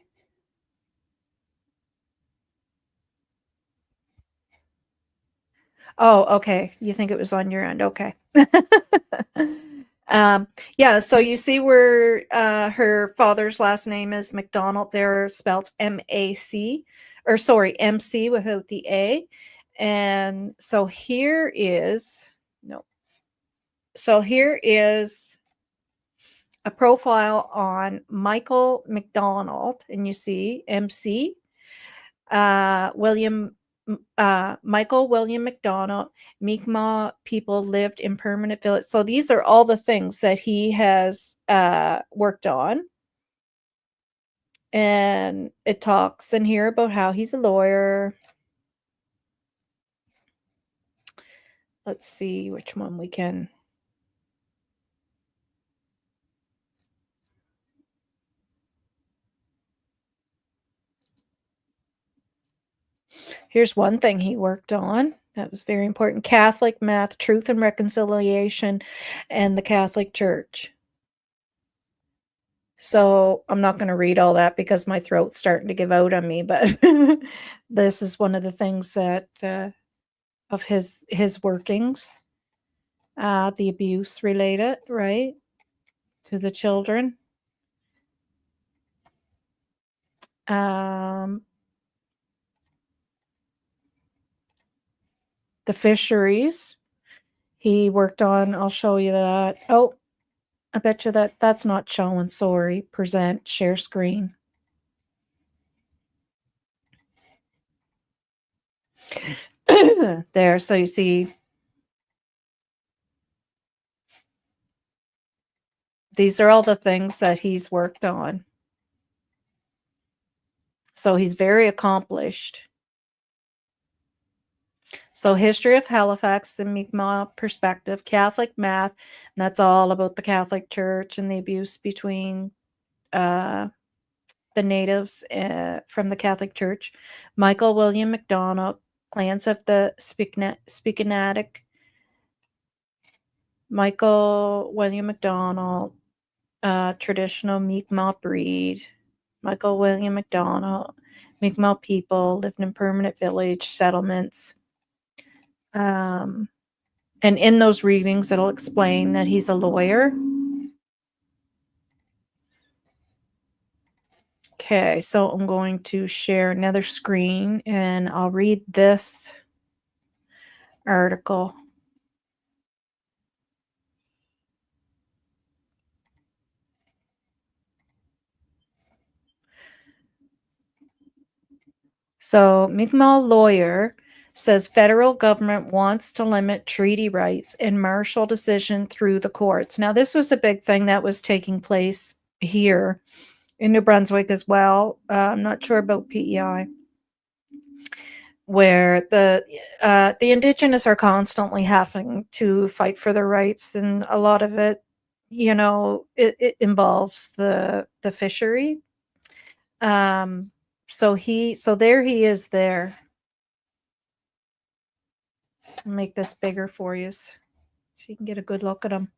Oh, okay. You think it was on your end. Okay. Yeah, so you see where her father's last name is McDonald there, spelled M-A-C, or sorry, M-C without the A. And so here is, no, so here is a profile on Michael McDonald, and you see MC, Michael William McDonald, Mi'kmaq people lived in permanent village. So these are all the things that he has worked on. And it talks in here about how he's a lawyer. Let's see which one we can. Here's one thing he worked on that was very important: Catholic math, truth and reconciliation, and the Catholic Church. So I'm not going to read all that because my throat's starting to give out on me, but this is one of the things that of his workings, the abuse related, right, to the children. Um, the fisheries he worked on. I'll show you that. Oh, I bet you that's not showing. Sorry. Present, share screen. There, so you see these are all the things that he's worked on. So he's very accomplished. So history of Halifax, the Mi'kmaq perspective, Catholic math, and that's all about the Catholic Church and the abuse between the natives from the Catholic Church. Michael William McDonald, clans of the Speakanatic. Michael William McDonald, traditional Mi'kmaq breed. Michael William McDonald, Mi'kmaq people lived in permanent village settlements. And in those readings, it'll explain that he's a lawyer. Okay, so I'm going to share another screen and I'll read this article. So, Mi'kmaq lawyer says federal government wants to limit treaty rights and martial decision through the courts. Now, this was a big thing that was taking place here in New Brunswick as well. I'm not sure about PEI, where the Indigenous are constantly having to fight for their rights, and a lot of it, it involves the fishery. So there he is there. I'll make this bigger for you so you can get a good look at them.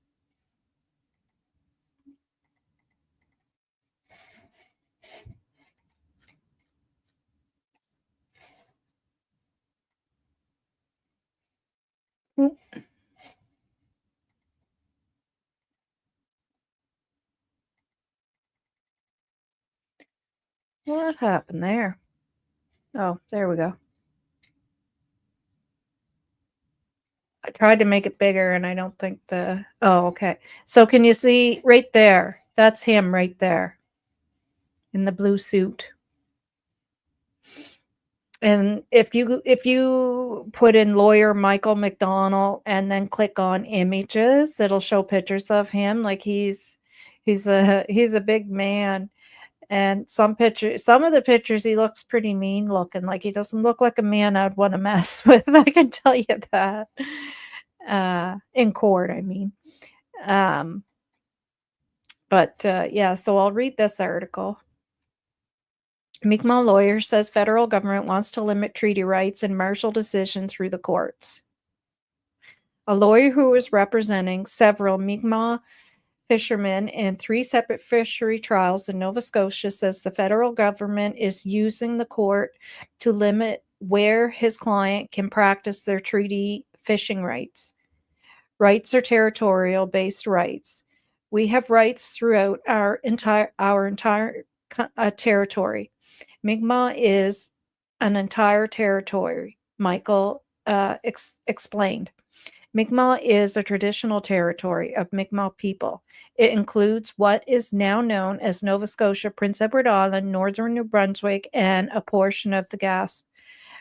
What happened there? Oh, there we go. I tried to make it bigger and I don't think oh, okay. So can you see right there? That's him right there in the blue suit. And if you put in lawyer Michael Mcdonald and then click on images, it'll show pictures of him. Like he's a big man. And some of the pictures he looks pretty mean looking. Like he doesn't look like a man I'd want to mess with. I can tell you that. In court, I mean. Um, but yeah, so I'll read this article. Mi'kmaq lawyer says federal government wants to limit treaty rights and martial decision through the courts. A lawyer who is representing several Mi'kmaq fishermen in 3 separate fishery trials in Nova Scotia says the federal government is using the court to limit where his client can practice their treaty fishing rights. Rights are territorial-based rights. We have rights throughout our entire territory. Mi'kmaq is an entire territory, Michael explained. Mi'kmaq is a traditional territory of Mi'kmaq people. It includes what is now known as Nova Scotia, Prince Edward Island, northern New Brunswick, and a portion of the Gaspe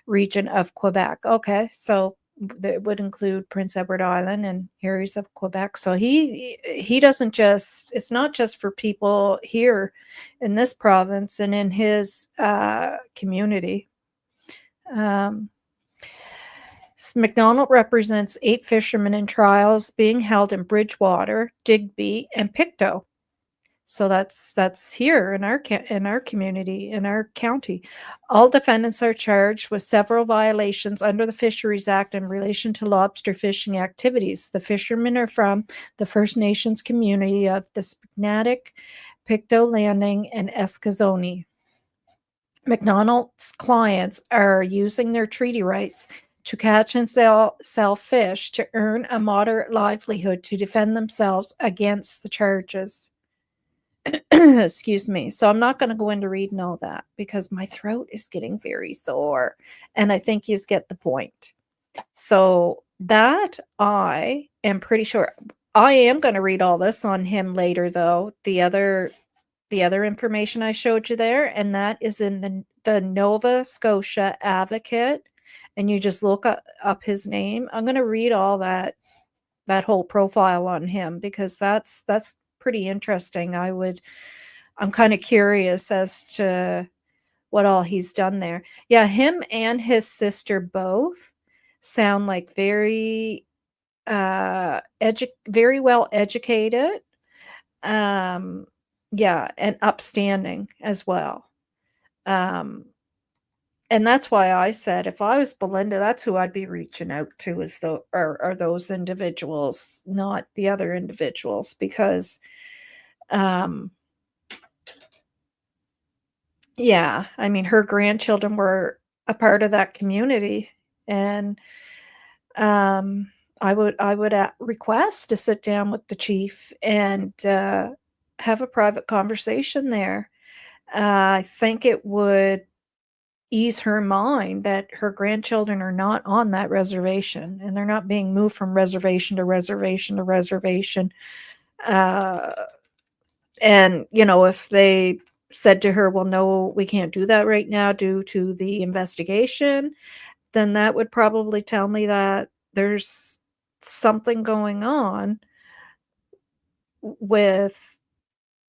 region of Quebec. Okay, so that would include Prince Edward Island and areas of Quebec. So he doesn't just, it's not just for people here in this province and in his community. Mcdonald represents 8 fishermen in trials being held in Bridgewater, Digby, and Pictou. So that's here in our community, in our county. All defendants are charged with several violations under the Fisheries Act in relation to lobster fishing activities. The fishermen are from the First Nations community of the Spignatic, Pictou Landing, and Eskazoni. McDonald's clients are using their treaty rights to catch and sell fish to earn a moderate livelihood to defend themselves against the charges. Excuse me. So I'm not going to go into reading all that because my throat is getting very sore, and I think you get the point. So that I am pretty sure I am going to read all this on him later, though. The other information I showed you there, and that is in the Nova Scotia Advocate, and you just look up his name. I'm going to read all that whole profile on him because that's pretty interesting. I'm kind of curious as to what all he's done there. Yeah, him and his sister both sound like very very well educated. Yeah, and upstanding as well. And that's why I said if I was Belynda, that's who I'd be reaching out to is are those individuals, not the other individuals, because yeah, I mean, her grandchildren were a part of that community, and I would request to sit down with the chief and have a private conversation there. I think it would ease her mind that her grandchildren are not on that reservation and they're not being moved from reservation to reservation to reservation. And, if they said to her, well, no, we can't do that right now due to the investigation, then that would probably tell me that there's something going on with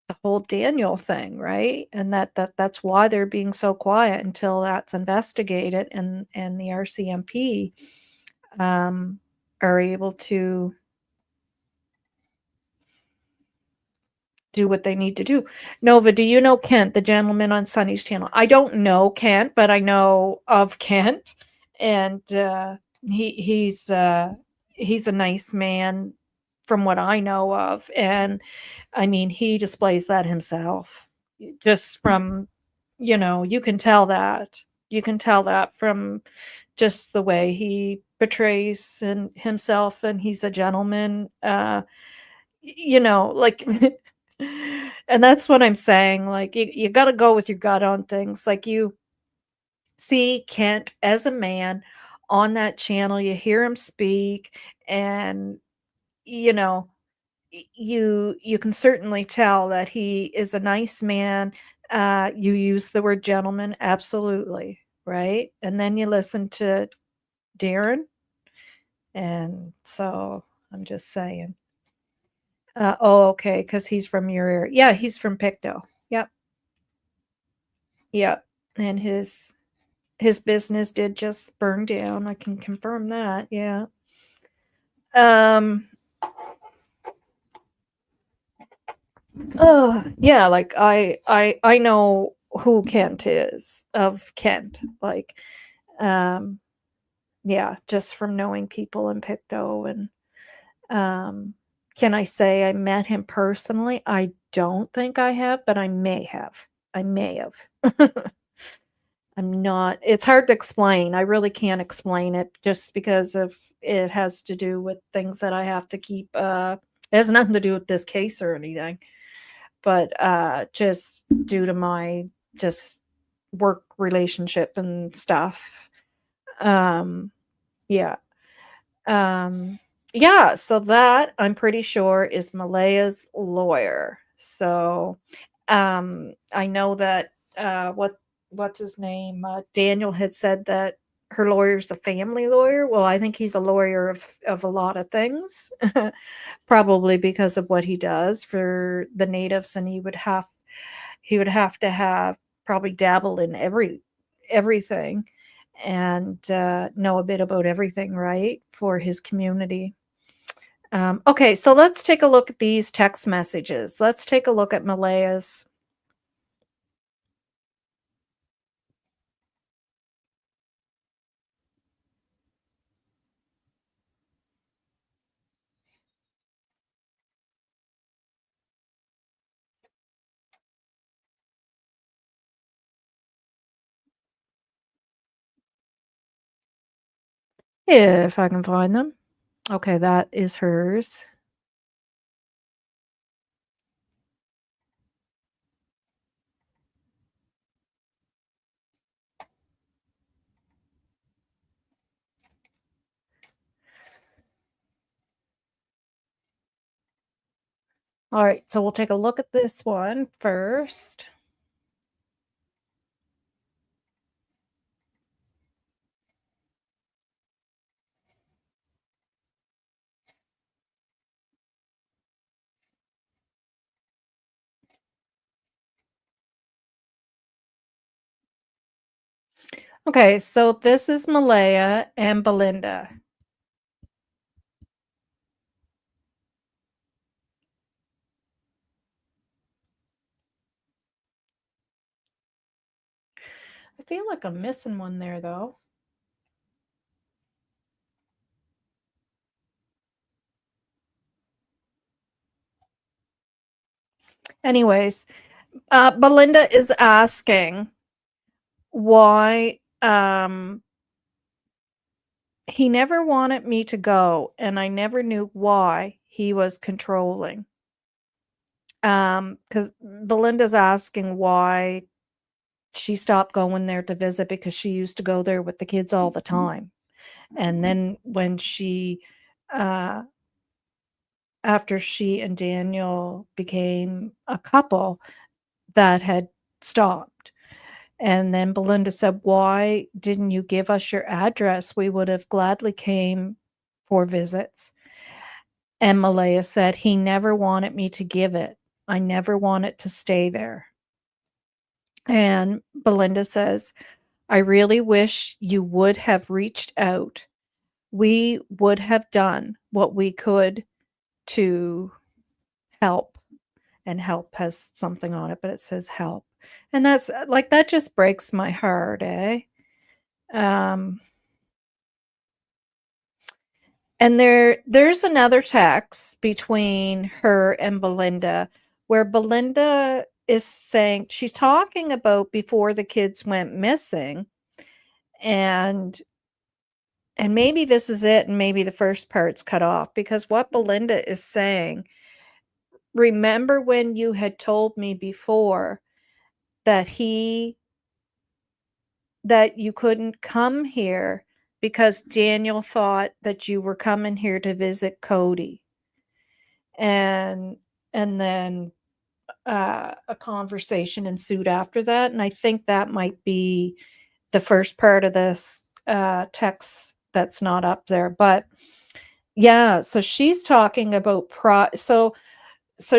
the whole Daniel thing, right? And that's why they're being so quiet until that's investigated and the RCMP are able to do what they need to do. Nova, do you know Kent, the gentleman on Sunny's channel? I don't know Kent, but I know of Kent. And He he's a nice man from what I know of, and, I mean, he displays that himself. Just from you can tell that. You can tell that from just the way he portrays himself, and he's a gentleman, like and that's what I'm saying, like, you gotta go with your gut on things, like, you see Kent as a man on that channel, you hear him speak, and, you know, you can certainly tell that he is a nice man. You use the word gentleman, absolutely, right? And then you listen to Darren, and so I'm just saying. Oh, okay, because he's from your area. Yeah, he's from Pictou. Yep, yep. And his business did just burn down. I can confirm that. Yeah. Um. Yeah. Like I know who Kent is of Kent. Like, um, yeah, just from knowing people in Pictou, and um, can I say I met him personally? I don't think I have, but I may have. I may have. I'm not it's hard to explain. I really can't explain it just because of it has to do with things that I have to keep, it has nothing to do with this case or anything, but, just due to my just work relationship and stuff. Um, yeah. Um, yeah, so that I'm pretty sure is Malehya'S lawyer. So, I know that what's his name? Daniel had said that her lawyer's the family lawyer. Well, I think he's a lawyer of a lot of things, probably because of what he does for the natives, and he would have to have probably dabble in everything and know a bit about everything, right, for his community. Okay, so let's take a look at these text messages. Let's take a look at Malehya'S. If I can find them. Okay, that is hers. All right, so we'll take a look at this one first. Okay, so this is Malaya and Belinda. I feel like I'm missing one there, though. Anyways, Belinda is asking why he never wanted me to go, and I never knew why he was controlling. Because Belinda's asking why she stopped going there to visit because she used to go there with the kids all the time. And then when uh, after she and Daniel became a couple, that had stopped. And then Belinda said, "Why didn't you give us your address? We would have gladly came for visits." And Malaya said, "He never wanted me to give it. I never wanted to stay there." And Belinda says, "I really wish you would have reached out. We would have done what we could to help." And help has something on it, but it says help. And that's like, that just breaks my heart, eh? Um, And there's another text between her and Belinda where Belinda is saying she's talking about before the kids went missing, and maybe this is it, and maybe the first part's cut off, because what Belinda is saying, "Remember when you had told me before that he that you couldn't come here because Daniel thought that you were coming here to visit Cody?" And then a conversation ensued after that, and I think that might be the first part of this text that's not up there. But yeah, so she's talking about so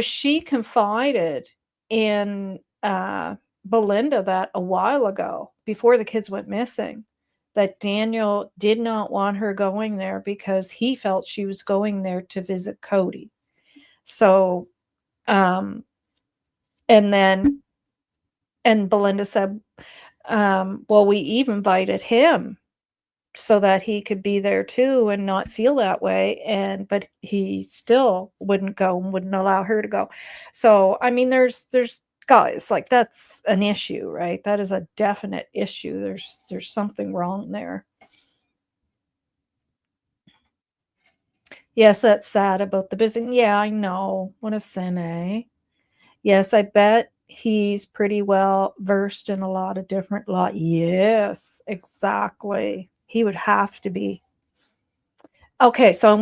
she confided in Belinda that a while ago, before the kids went missing, that Daniel did not want her going there because he felt she was going there to visit Cody. So um and then and Belinda said, well, we even invited him so that he could be there too and not feel that way, but he still wouldn't go and wouldn't allow her to go. So, I mean, there's guys, like, that's an issue, right? That is a definite issue. There's something wrong there. Yes, that's sad about the busy. Yeah, I know. What a sin, eh? Yes, I bet he's pretty well versed in a lot of different law. Yes, exactly. He would have to be. Okay, so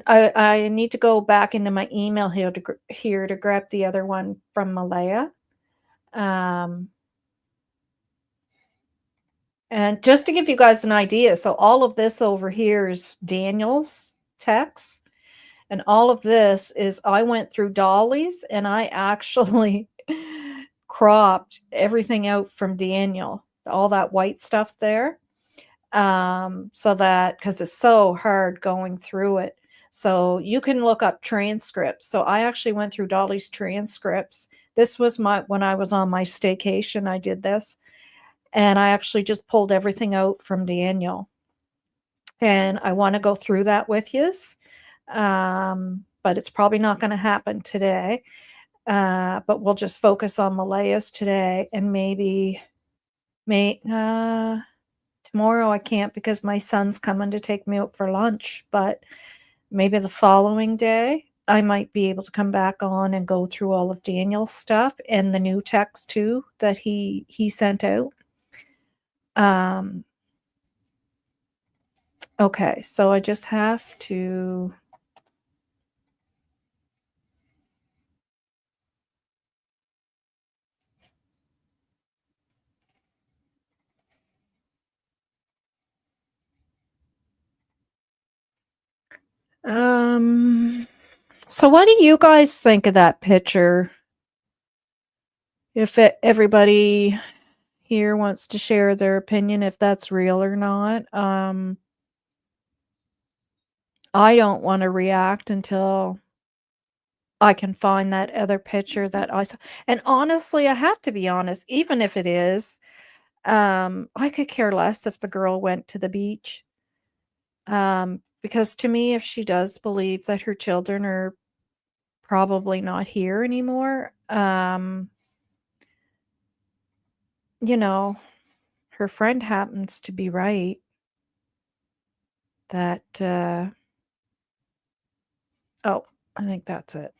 I need to go back into my email here to grab the other one from Malaya. Um, and just to give you guys an idea, so all of this over here is Daniel's text, and all of this is I went through Dolly's and I actually cropped everything out from Daniel, all that white stuff there, so that because it's so hard going through it. So you can look up transcripts. So I actually went through Dolly's transcripts. This was my when I was on my staycation, I did this, and I actually just pulled everything out from Daniel. And I want to go through that with you. But it's probably not going to happen today. But we'll just focus on Malehya'S today, and maybe may tomorrow I can't because my son's coming to take me out for lunch, but maybe the following day, I might be able to come back on and go through all of Daniel's stuff and the new text too that he sent out. Um, okay, so I just have to um so what do you guys think of that picture? If everybody here wants to share their opinion if that's real or not. I don't want to react until I can find that other picture that I saw. And honestly, I have to be honest, even if it is, I could care less if the girl went to the beach. Because to me, if she does believe that her children are probably not here anymore, you know, her friend happens to be right that, oh, I think that's it.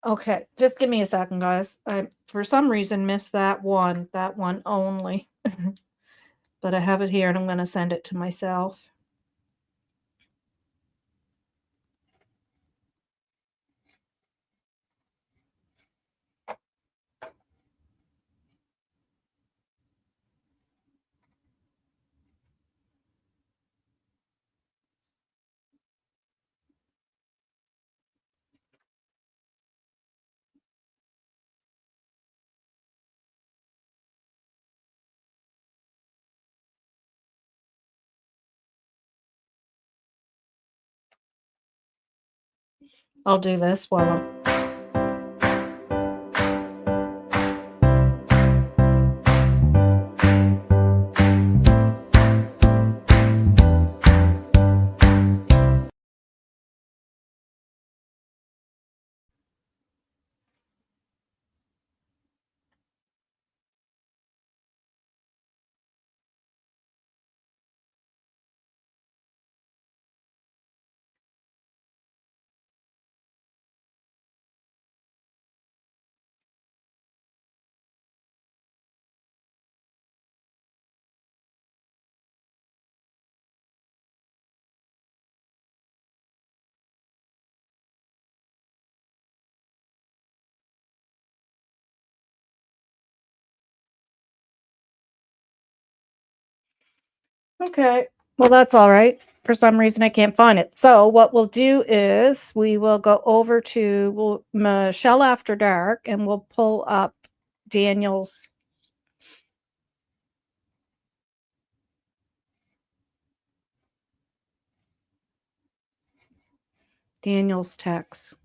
Okay, just give me a second, guys. I, for some reason, missed that one only. But I have it here and I'm going to send it to myself. I'll do this while I'm... Okay. Well, that's all right. For some reason, I can't find it. So what we'll do is we will go over to Michelle After Dark, and we'll pull up Daniel's text.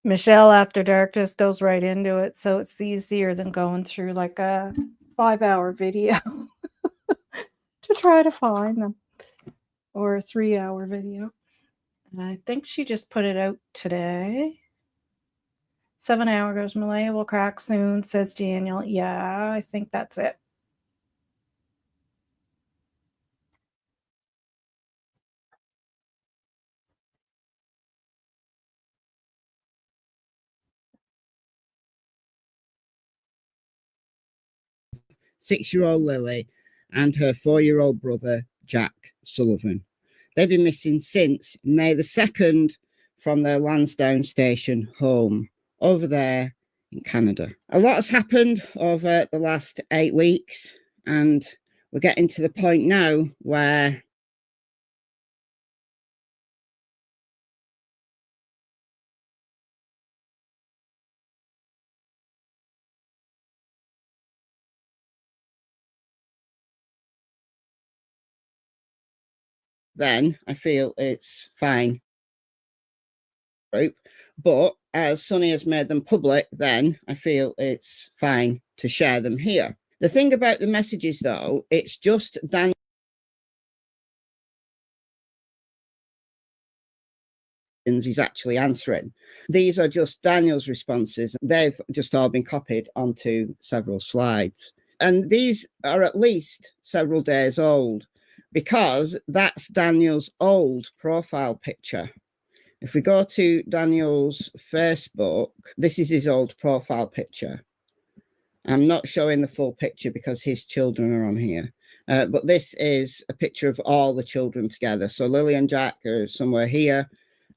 Michelle After Dark just goes right into it, so it's easier than going through like a 5-hour video to try to find them, or a 3-hour video. I think she just put it out today. 7 hour goes, Malaya will crack soon, says Daniel. Yeah, I think that's it. Six-year-old Lily and her 4-year-old brother, Jack Sullivan. They've been missing since May the 2nd from their Lansdowne station home over there in Canada. A lot has happened over the last 8 weeks, and we're getting to the point now where then I feel it's fine. But as Sonny has made them public, then I feel it's fine to share them here. The thing about the messages, though, it's just Daniel he's actually answering. These are just Daniel's responses. They've just all been copied onto several slides. And these are at least several days old, because that's Daniel's old profile picture. If we go to Daniel's Facebook, this is his old profile picture. I'm not showing the full picture because his children are on here. But this is a picture of all the children together. So Lily and Jack are somewhere here.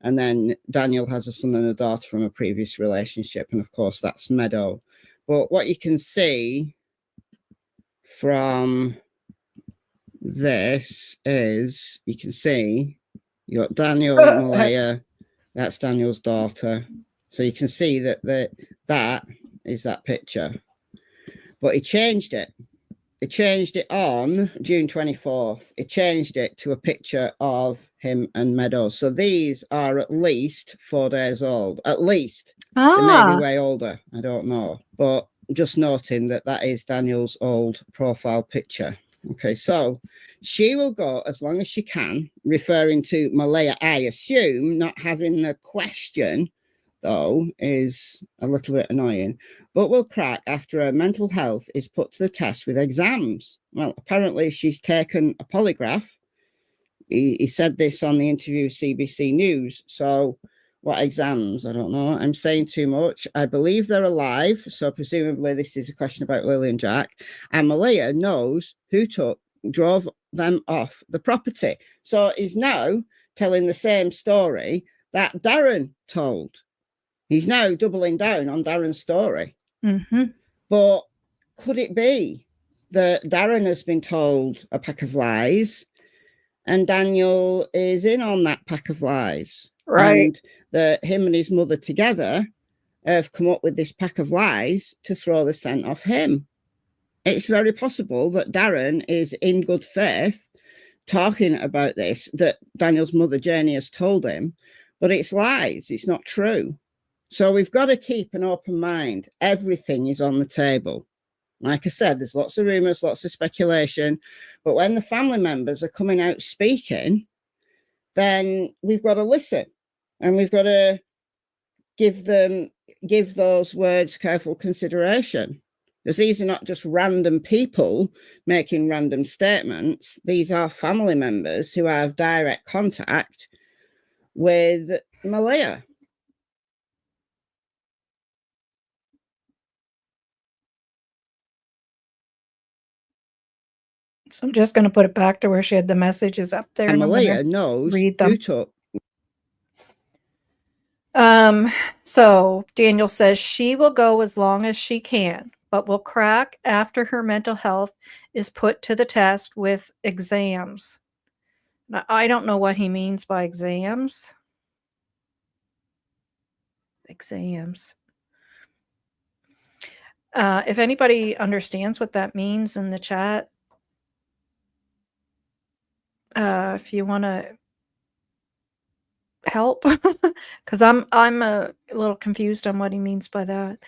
And then Daniel has a son and a daughter from a previous relationship. And of course, that's Meadow. But what you can see from this is, you can see you got Daniel, Malaya, that's Daniel's daughter. So you can see that that is that picture. But he changed it. He changed it on June 24th. He changed it to a picture of him and Meadow. So these are at least 4 days old. At least. They may be way older. I don't know. But just noting that that is Daniel's old profile picture. Okay, so she will go as long as she can, referring to Malaya. I assume not having the question, though, is a little bit annoying, but will crack after her mental health is put to the test with exams. Well, apparently she's taken a polygraph. He said this on the interview with CBC News. So What exams? I don't know. I'm saying too much. I believe they're alive. So presumably this is a question about Lily and Jack. And Malia knows who drove them off the property. So he's now telling the same story that Darren told. He's now doubling down on Darren's story. Mm-hmm. But could it be that Darren has been told a pack of lies and Daniel is in on that pack of lies? Right. And that him and his mother together have come up with this pack of lies to throw the scent off him. It's very possible that Darren is in good faith talking about this, that Daniel's mother Janie has told him, but it's lies. It's not true. So we've got to keep an open mind. Everything is on the table. Like I said, there's lots of rumours, lots of speculation, but when the family members are coming out speaking, then we've got to listen and we've got to give those words careful consideration. Because these are not just random people making random statements. These are family members who have direct contact with Malia. So I'm just going to put it back to where she had the messages up there. And I'm Malia gonna knows read them. who took. So Daniel says she will go as long as she can, but will crack after her mental health is put to the test with exams. Now, I don't know what he means by exams. Exams. If anybody understands what that means in the chat, if you want to help, because I'm a little confused on what he means by that.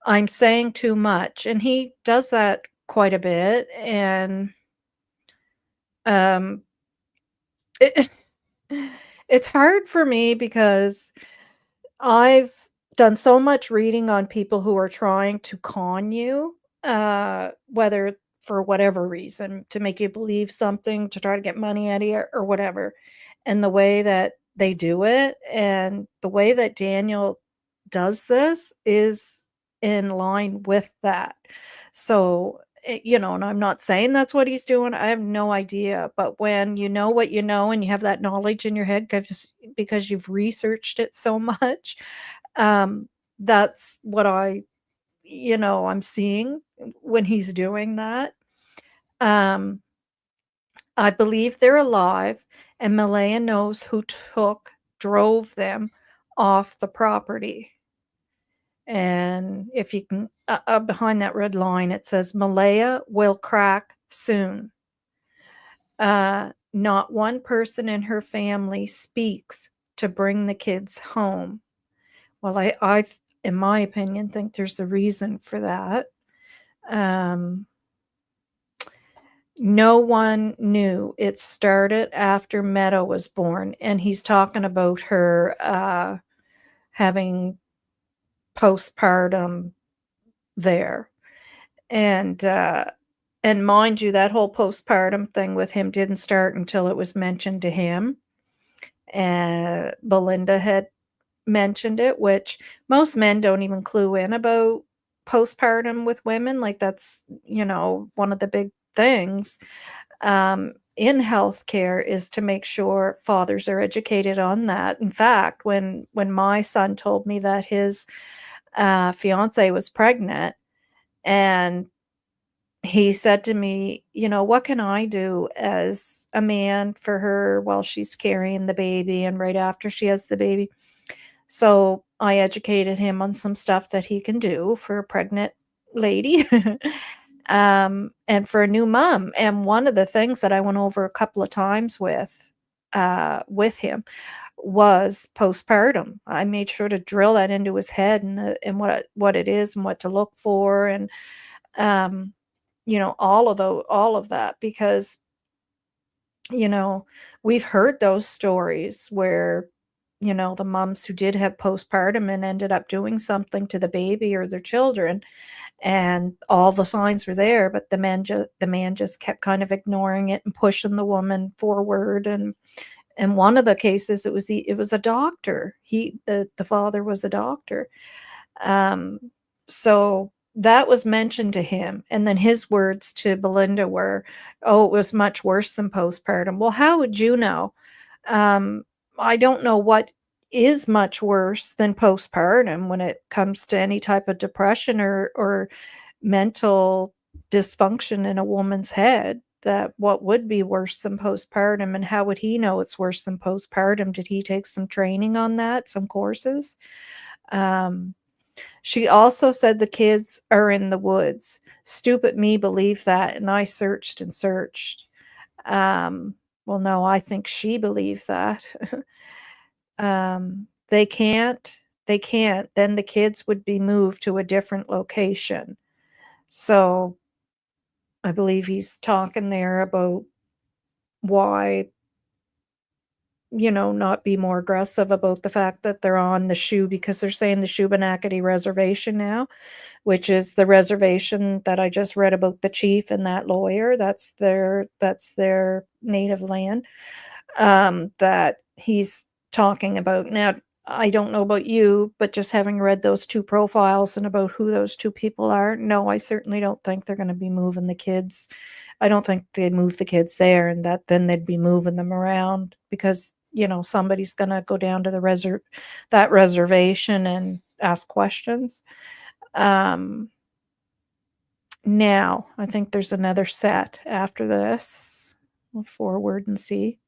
I'm saying too much, and he does that quite a bit, and it, it's hard for me because I've done so much reading on people who are trying to con you, whether for whatever reason, to make you believe something, to try to get money out of you or whatever. And the way that they do it and the way that Daniel does this is in line with that. So, and I'm not saying that's what he's doing. I have no idea. But when you know what you know and you have that knowledge in your head because you've researched it so much, that's what I'm seeing when he's doing that. I believe they're alive, and Malaya knows who drove them off the property. And if you can, behind that red line, it says Malaya will crack soon. Not one person in her family speaks to bring the kids home. Well, I in my opinion, think there's a reason for that. No one knew. It started after Meadow was born, and he's talking about her having postpartum there. And mind you, that whole postpartum thing with him didn't start until it was mentioned to him. And Belynda had mentioned it, which most men don't even clue in about postpartum with women. Like that's, one of the big things in healthcare is to make sure fathers are educated on that. In fact, when my son told me that his fiance was pregnant, and he said to me, what can I do as a man for her while she's carrying the baby and right after she has the baby? So I educated him on some stuff that he can do for a pregnant lady and for a new mom. And one of the things that I went over a couple of times with him was postpartum. I made sure to drill that into his head and what it is and what to look for, and all of that, because we've heard those stories where the moms who did have postpartum and ended up doing something to the baby or their children, and all the signs were there, but the man just kept kind of ignoring it and pushing the woman forward, and In one of the cases, it was a doctor. The father was a doctor. Um, so that was mentioned to him, and then his words to Belinda were, "Oh, it was much worse than postpartum." Well, how would you know? Um, I don't know what is much worse than postpartum when it comes to any type of depression or mental dysfunction in a woman's head. That what would be worse than postpartum, and how would he know it's worse than postpartum? Did he take some training on that, some courses? Um, she also said the kids are in the woods. Stupid me believed that, and I searched and searched. Um, well, no, I think she believed that. They can't, then the kids would be moved to a different location. So, I believe he's talking there about why, not be more aggressive about the fact that they're on the Shoe, because they're saying the Shubenacadie Reservation now, which is the reservation that I just read about the chief and that lawyer. That's their native land, that he's talking about. Now, I don't know about you, but just having read those 2 profiles and about who those 2 people are, no, I certainly don't think they're gonna be moving the kids. I don't think they'd move the kids there and that then they'd be moving them around because, somebody's gonna go down to that reservation and ask questions. Um, Now, I think there's another set after this. We'll forward and see.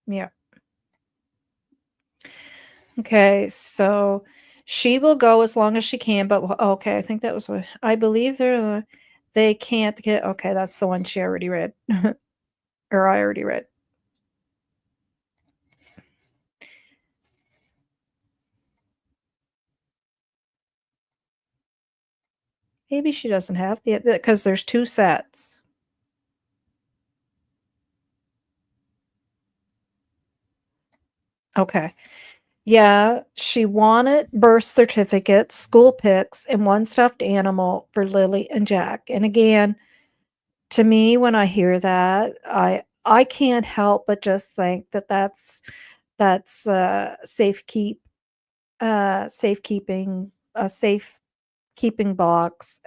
Yeah. Okay, so she will go as long as she can, but okay, I think that was what I believe they can't get. Okay, that's the one she already read, or I already read. Maybe she doesn't have because there's 2 sets. Okay. Yeah, she wanted birth certificates, school pics, and 1 stuffed animal for Lily and Jack. And again, to me, when I hear that, I can't help but just think that that's safekeeping a safekeeping box,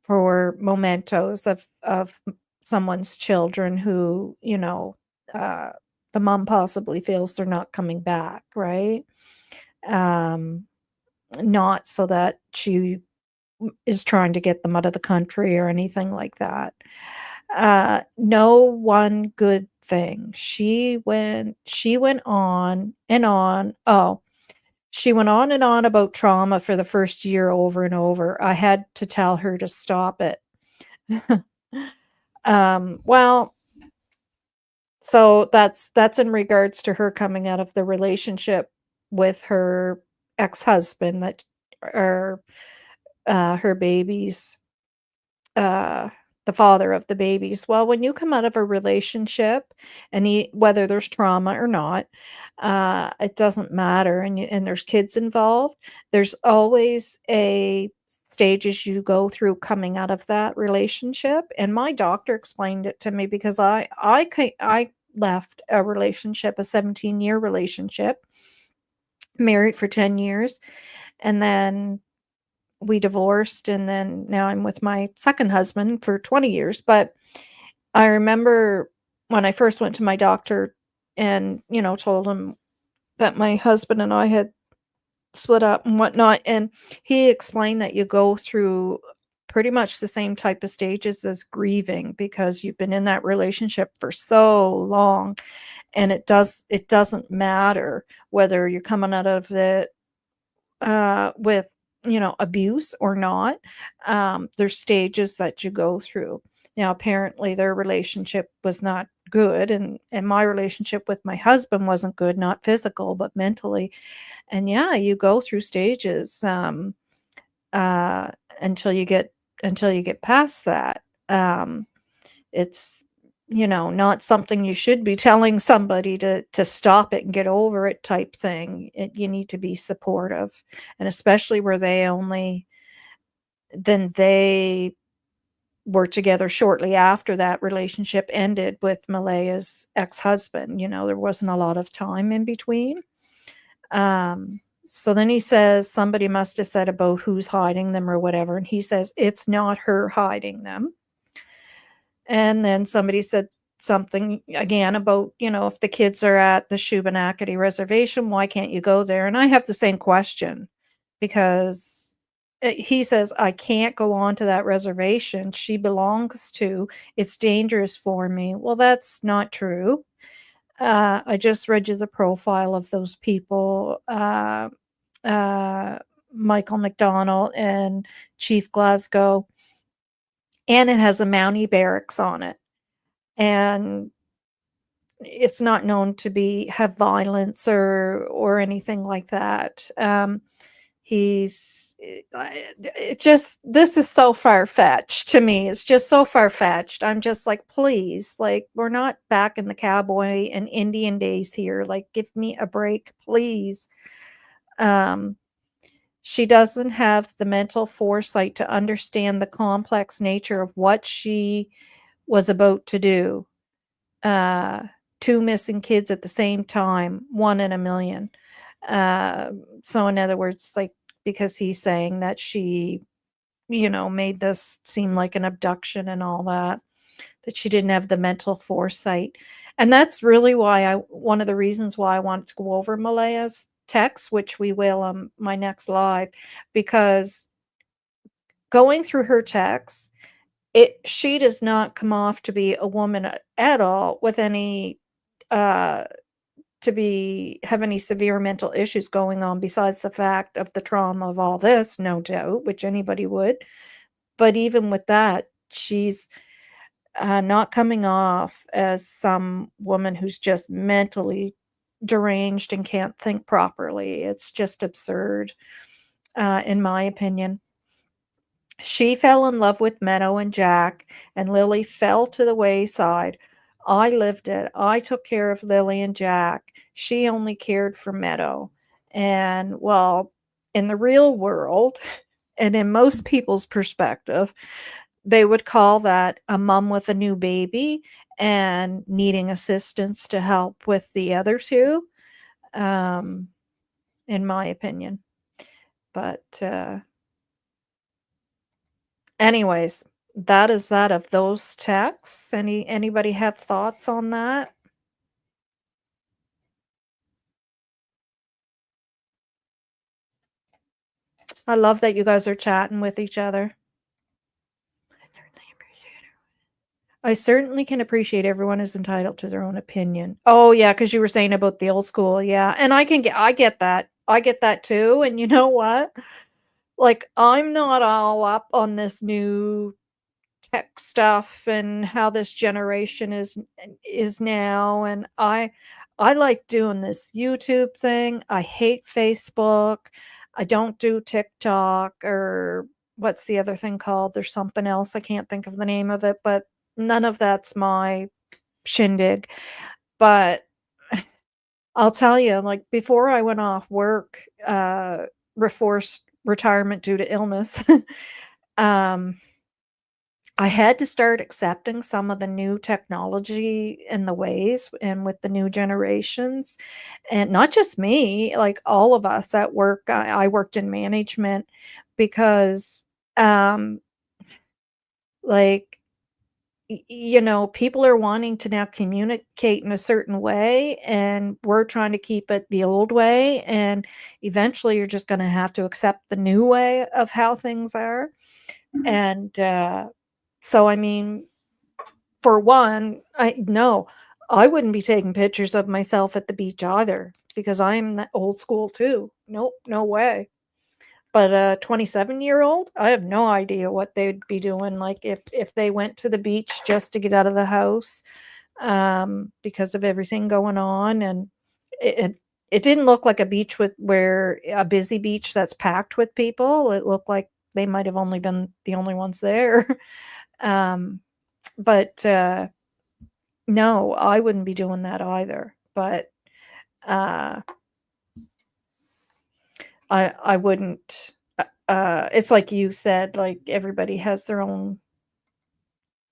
for mementos of someone's children who, uh, the mom possibly feels they're not coming back, right? Um, Not so that she is trying to get them out of the country or anything like that. No one good thing. She went on and on. Oh, she went on and on about trauma for the first year over and over. I had to tell her to stop it. Well, so that's in regards to her coming out of the relationship with her ex-husband that or her babies, uh, the father of the babies. Well, when you come out of a relationship, whether there's trauma or not, it doesn't matter, and there's kids involved. There's always a stages you go through coming out of that relationship, and my doctor explained it to me because I left a relationship, a 17-year relationship, married for 10 years, and then we divorced, and then now I'm with my second husband for 20 years. But I remember when I first went to my doctor and, told him that my husband and I had split up and whatnot, and he explained that you go through pretty much the same type of stages as grieving because you've been in that relationship for so long, and it doesn't matter whether you're coming out of it with, abuse or not. There's stages that you go through. Now, apparently, their relationship was not good, and my relationship with my husband wasn't good, not physical, but mentally. And yeah, you go through stages uh, until you get until you get past that. It's not something you should be telling somebody to stop it and get over it type thing. You need to be supportive, and especially where they were together shortly after that relationship ended with Malehya'S ex-husband. There wasn't a lot of time in between. So then he says somebody must have said about who's hiding them or whatever, and he says it's not her hiding them. And then somebody said something again about, if the kids are at the Shubenacadie reservation, why can't you go there? And I have the same question, because he says, I can't go on to that reservation. She belongs to, it's dangerous for me. Well, that's not true. I just read you the profile of those people, Michael McDonald and Chief Glasgow, and it has a Mountie barracks on it. And it's not known to have violence or anything like that. This is so far-fetched to me. It's just so far-fetched. I'm just like, please, like, we're not back in the cowboy and Indian days here. Like, give me a break, please. She doesn't have the mental foresight to understand the complex nature of what she was about to do. 2 missing kids at the same time, 1 in a million. So in other words, like, because he's saying that she, made this seem like an abduction and all that she didn't have the mental foresight. And that's really one of the reasons why I wanted to go over Malehya'S text, which we will on my next live, because going through her texts, she does not come off to be a woman at all with any have any severe mental issues going on, besides the fact of the trauma of all this, no doubt, which anybody would. But even with that, she's not coming off as some woman who's just mentally deranged and can't think properly. It's just absurd, in my opinion. She fell in love with Meadow and Jack, and Lily fell to the wayside. I lived it. I took care of Lily and Jack. She only cared for Meadow. And, well, in the real world, and in most people's perspective, they would call that a mom with a new baby and needing assistance to help with the other two, in my opinion. But, anyways, that is that of those texts. Anybody have thoughts on that? I love that you guys are chatting with each other. I certainly can appreciate everyone is entitled to their own opinion. Oh yeah, because you were saying about the old school, yeah. And I get that. I get that too. And you know what? Like, I'm not all up on this new tech stuff and how this generation is now, and I like doing this YouTube thing. I hate Facebook. I don't do TikTok, or what's the other thing called? There's something else, I can't think of the name of it, but none of that's my shindig. But I'll tell you, like, before I went off work, forced retirement due to illness, um I had to start accepting some of the new technology and the ways, and with the new generations, and not just me, like all of us at work. I worked in management because, um, like, people are wanting to now communicate in a certain way, and we're trying to keep it the old way. And eventually, you're just going to have to accept the new way of how things are. And, so, I mean, for one, I wouldn't be taking pictures of myself at the beach either, because I'm that old school too. Nope, no way. But a 27-year-old, I have no idea what they'd be doing. Like, if they went to the beach just to get out of the house, because of everything going on. And it didn't look like a beach where a busy beach that's packed with people. It looked like they might have only been the only ones there. But No, I wouldn't be doing that either, but, uh, I wouldn't, it's like you said, like, everybody has their own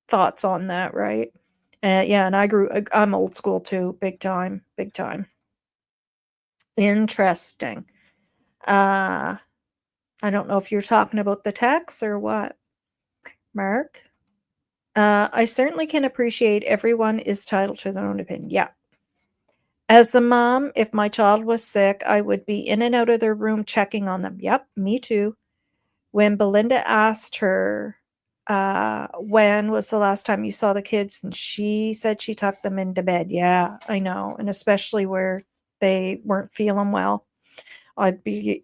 thoughts on that, right? Yeah, and I'm old school too, big time, big time. Interesting. Uh, I don't know if you're talking about the text or what, Mark? I certainly can appreciate everyone is entitled to their own opinion. Yeah. As the mom, if my child was sick, I would be in and out of their room checking on them. Yep, me too. When Belinda asked her, when was the last time you saw the kids, and she said she tucked them into bed. Yeah, I know, and especially where they weren't feeling well. I'd be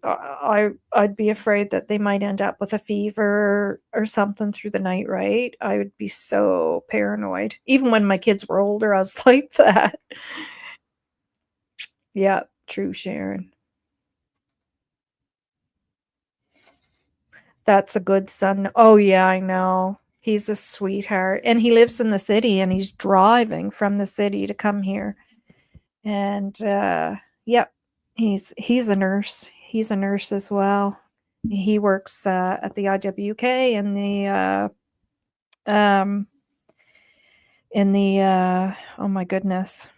afraid that they might end up with a fever or something through the night, right? I would be so paranoid. Even when my kids were older, I was like that. Yeah, true, Sharon. That's a good son. Oh, yeah, I know. He's a sweetheart. And he lives in the city and he's driving from the city to come here. And yep, he's a nurse. He's a nurse as well. He works at the IWK um in the oh my goodness.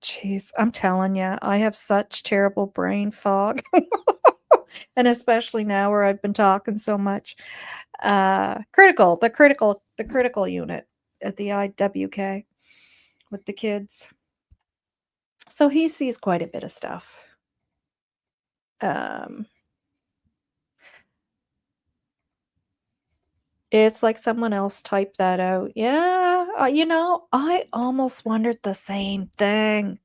Jeez, I'm telling you, I have such terrible brain fog. And especially now where I've been talking so much. The critical unit at the IWK with the kids. So he sees quite a bit of stuff. Um, it's like someone else typed that out. Yeah, I almost wondered the same thing.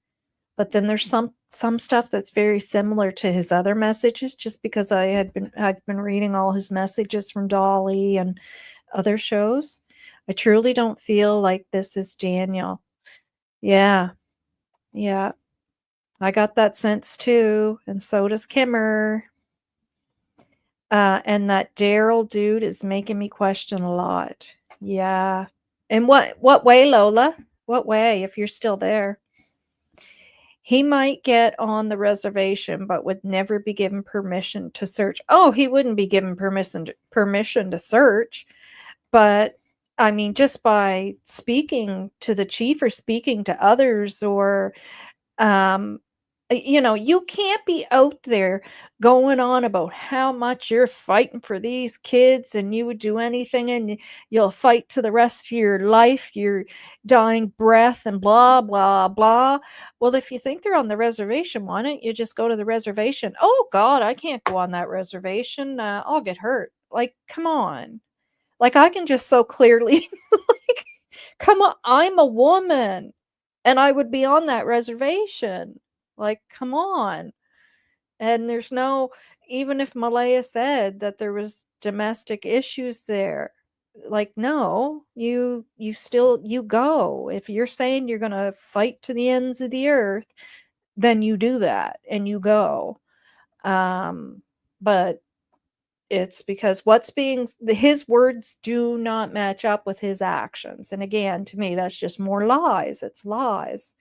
But then there's some stuff that's very similar to his other messages just because I've been reading all his messages from Dolly and other shows. I truly don't feel like this is Daniel. Yeah. Yeah. I got that sense too, and so does Kimmer. And that Daryl dude is making me question a lot. Yeah. In what way, Lola? What way, if you're still there? He might get on the reservation, but would never be given permission to search. Oh, he wouldn't be given permission to search, but I mean, just by speaking to the chief or speaking to others or um you can't be out there going on about how much you're fighting for these kids and you would do anything and you'll fight to the rest of your life, your dying breath, and blah blah blah. Well, if you think they're on the reservation, why don't you just go to the reservation? Oh god, I can't go on that reservation, I'll get hurt. Like, come on. Like, I can just so clearly like, come on, I'm a woman and I would be on that reservation. Like, come on. And there's no, even if Malaya said that there was domestic issues there, like, no, you still, you go. If you're saying you're going to fight to the ends of the earth, then you do that and you go. But it's because his words do not match up with his actions. And again, to me, that's just more lies. It's lies.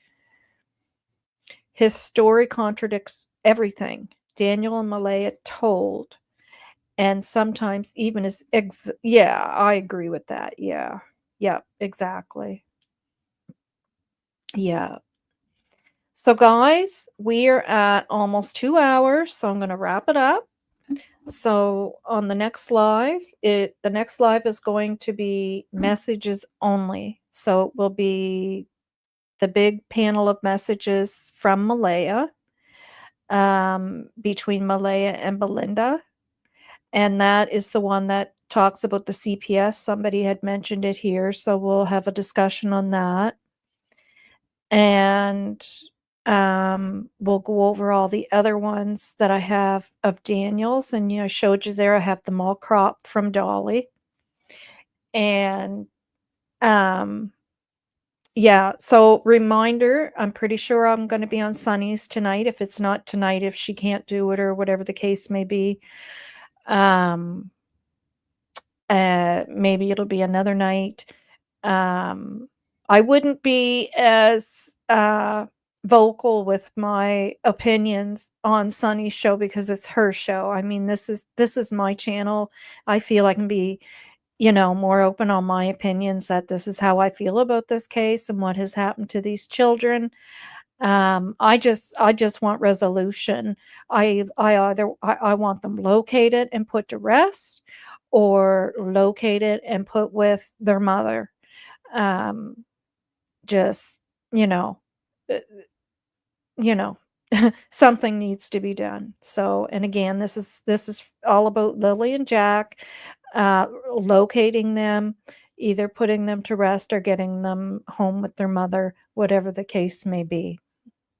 His story contradicts everything Daniel and Malaya told. And sometimes even yeah, I agree with that. Yeah. Yeah, exactly. Yeah. So guys, we are at almost 2 hours, so I'm going to wrap it up. So on the next live, the next live is going to be messages only. So it will be the big panel of messages from Malaya, between Malaya and Belynda. And that is the one that talks about the CPS. Somebody had mentioned it here, so we'll have a discussion on that. And we'll go over all the other ones that I have of Daniel's, and I showed you there I have them all cropped from Dolly. And yeah, so reminder, I'm pretty sure I'm going to be on Sunny's tonight. If it's not tonight, if she can't do it or whatever the case may be, maybe it'll be another night. I wouldn't be as vocal with my opinions on Sunny's show because it's her show. I mean, this is my channel. I feel I can be, more open on my opinions, that this is how I feel about this case and what has happened to these children. I just want resolution. I want them located and put to rest, or located and put with their mother. Um, just, you know, uh, you know, something needs to be done. So, and again, this is all about Lily and Jack, locating them, either putting them to rest or getting them home with their mother, whatever the case may be.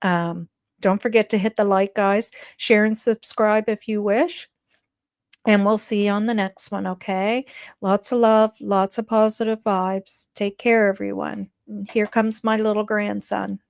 Um, don't forget to hit the like, guys. Share and subscribe if you wish. And we'll see you on the next one, okay? Lots of love, lots of positive vibes. Take care, everyone. And here comes my little grandson.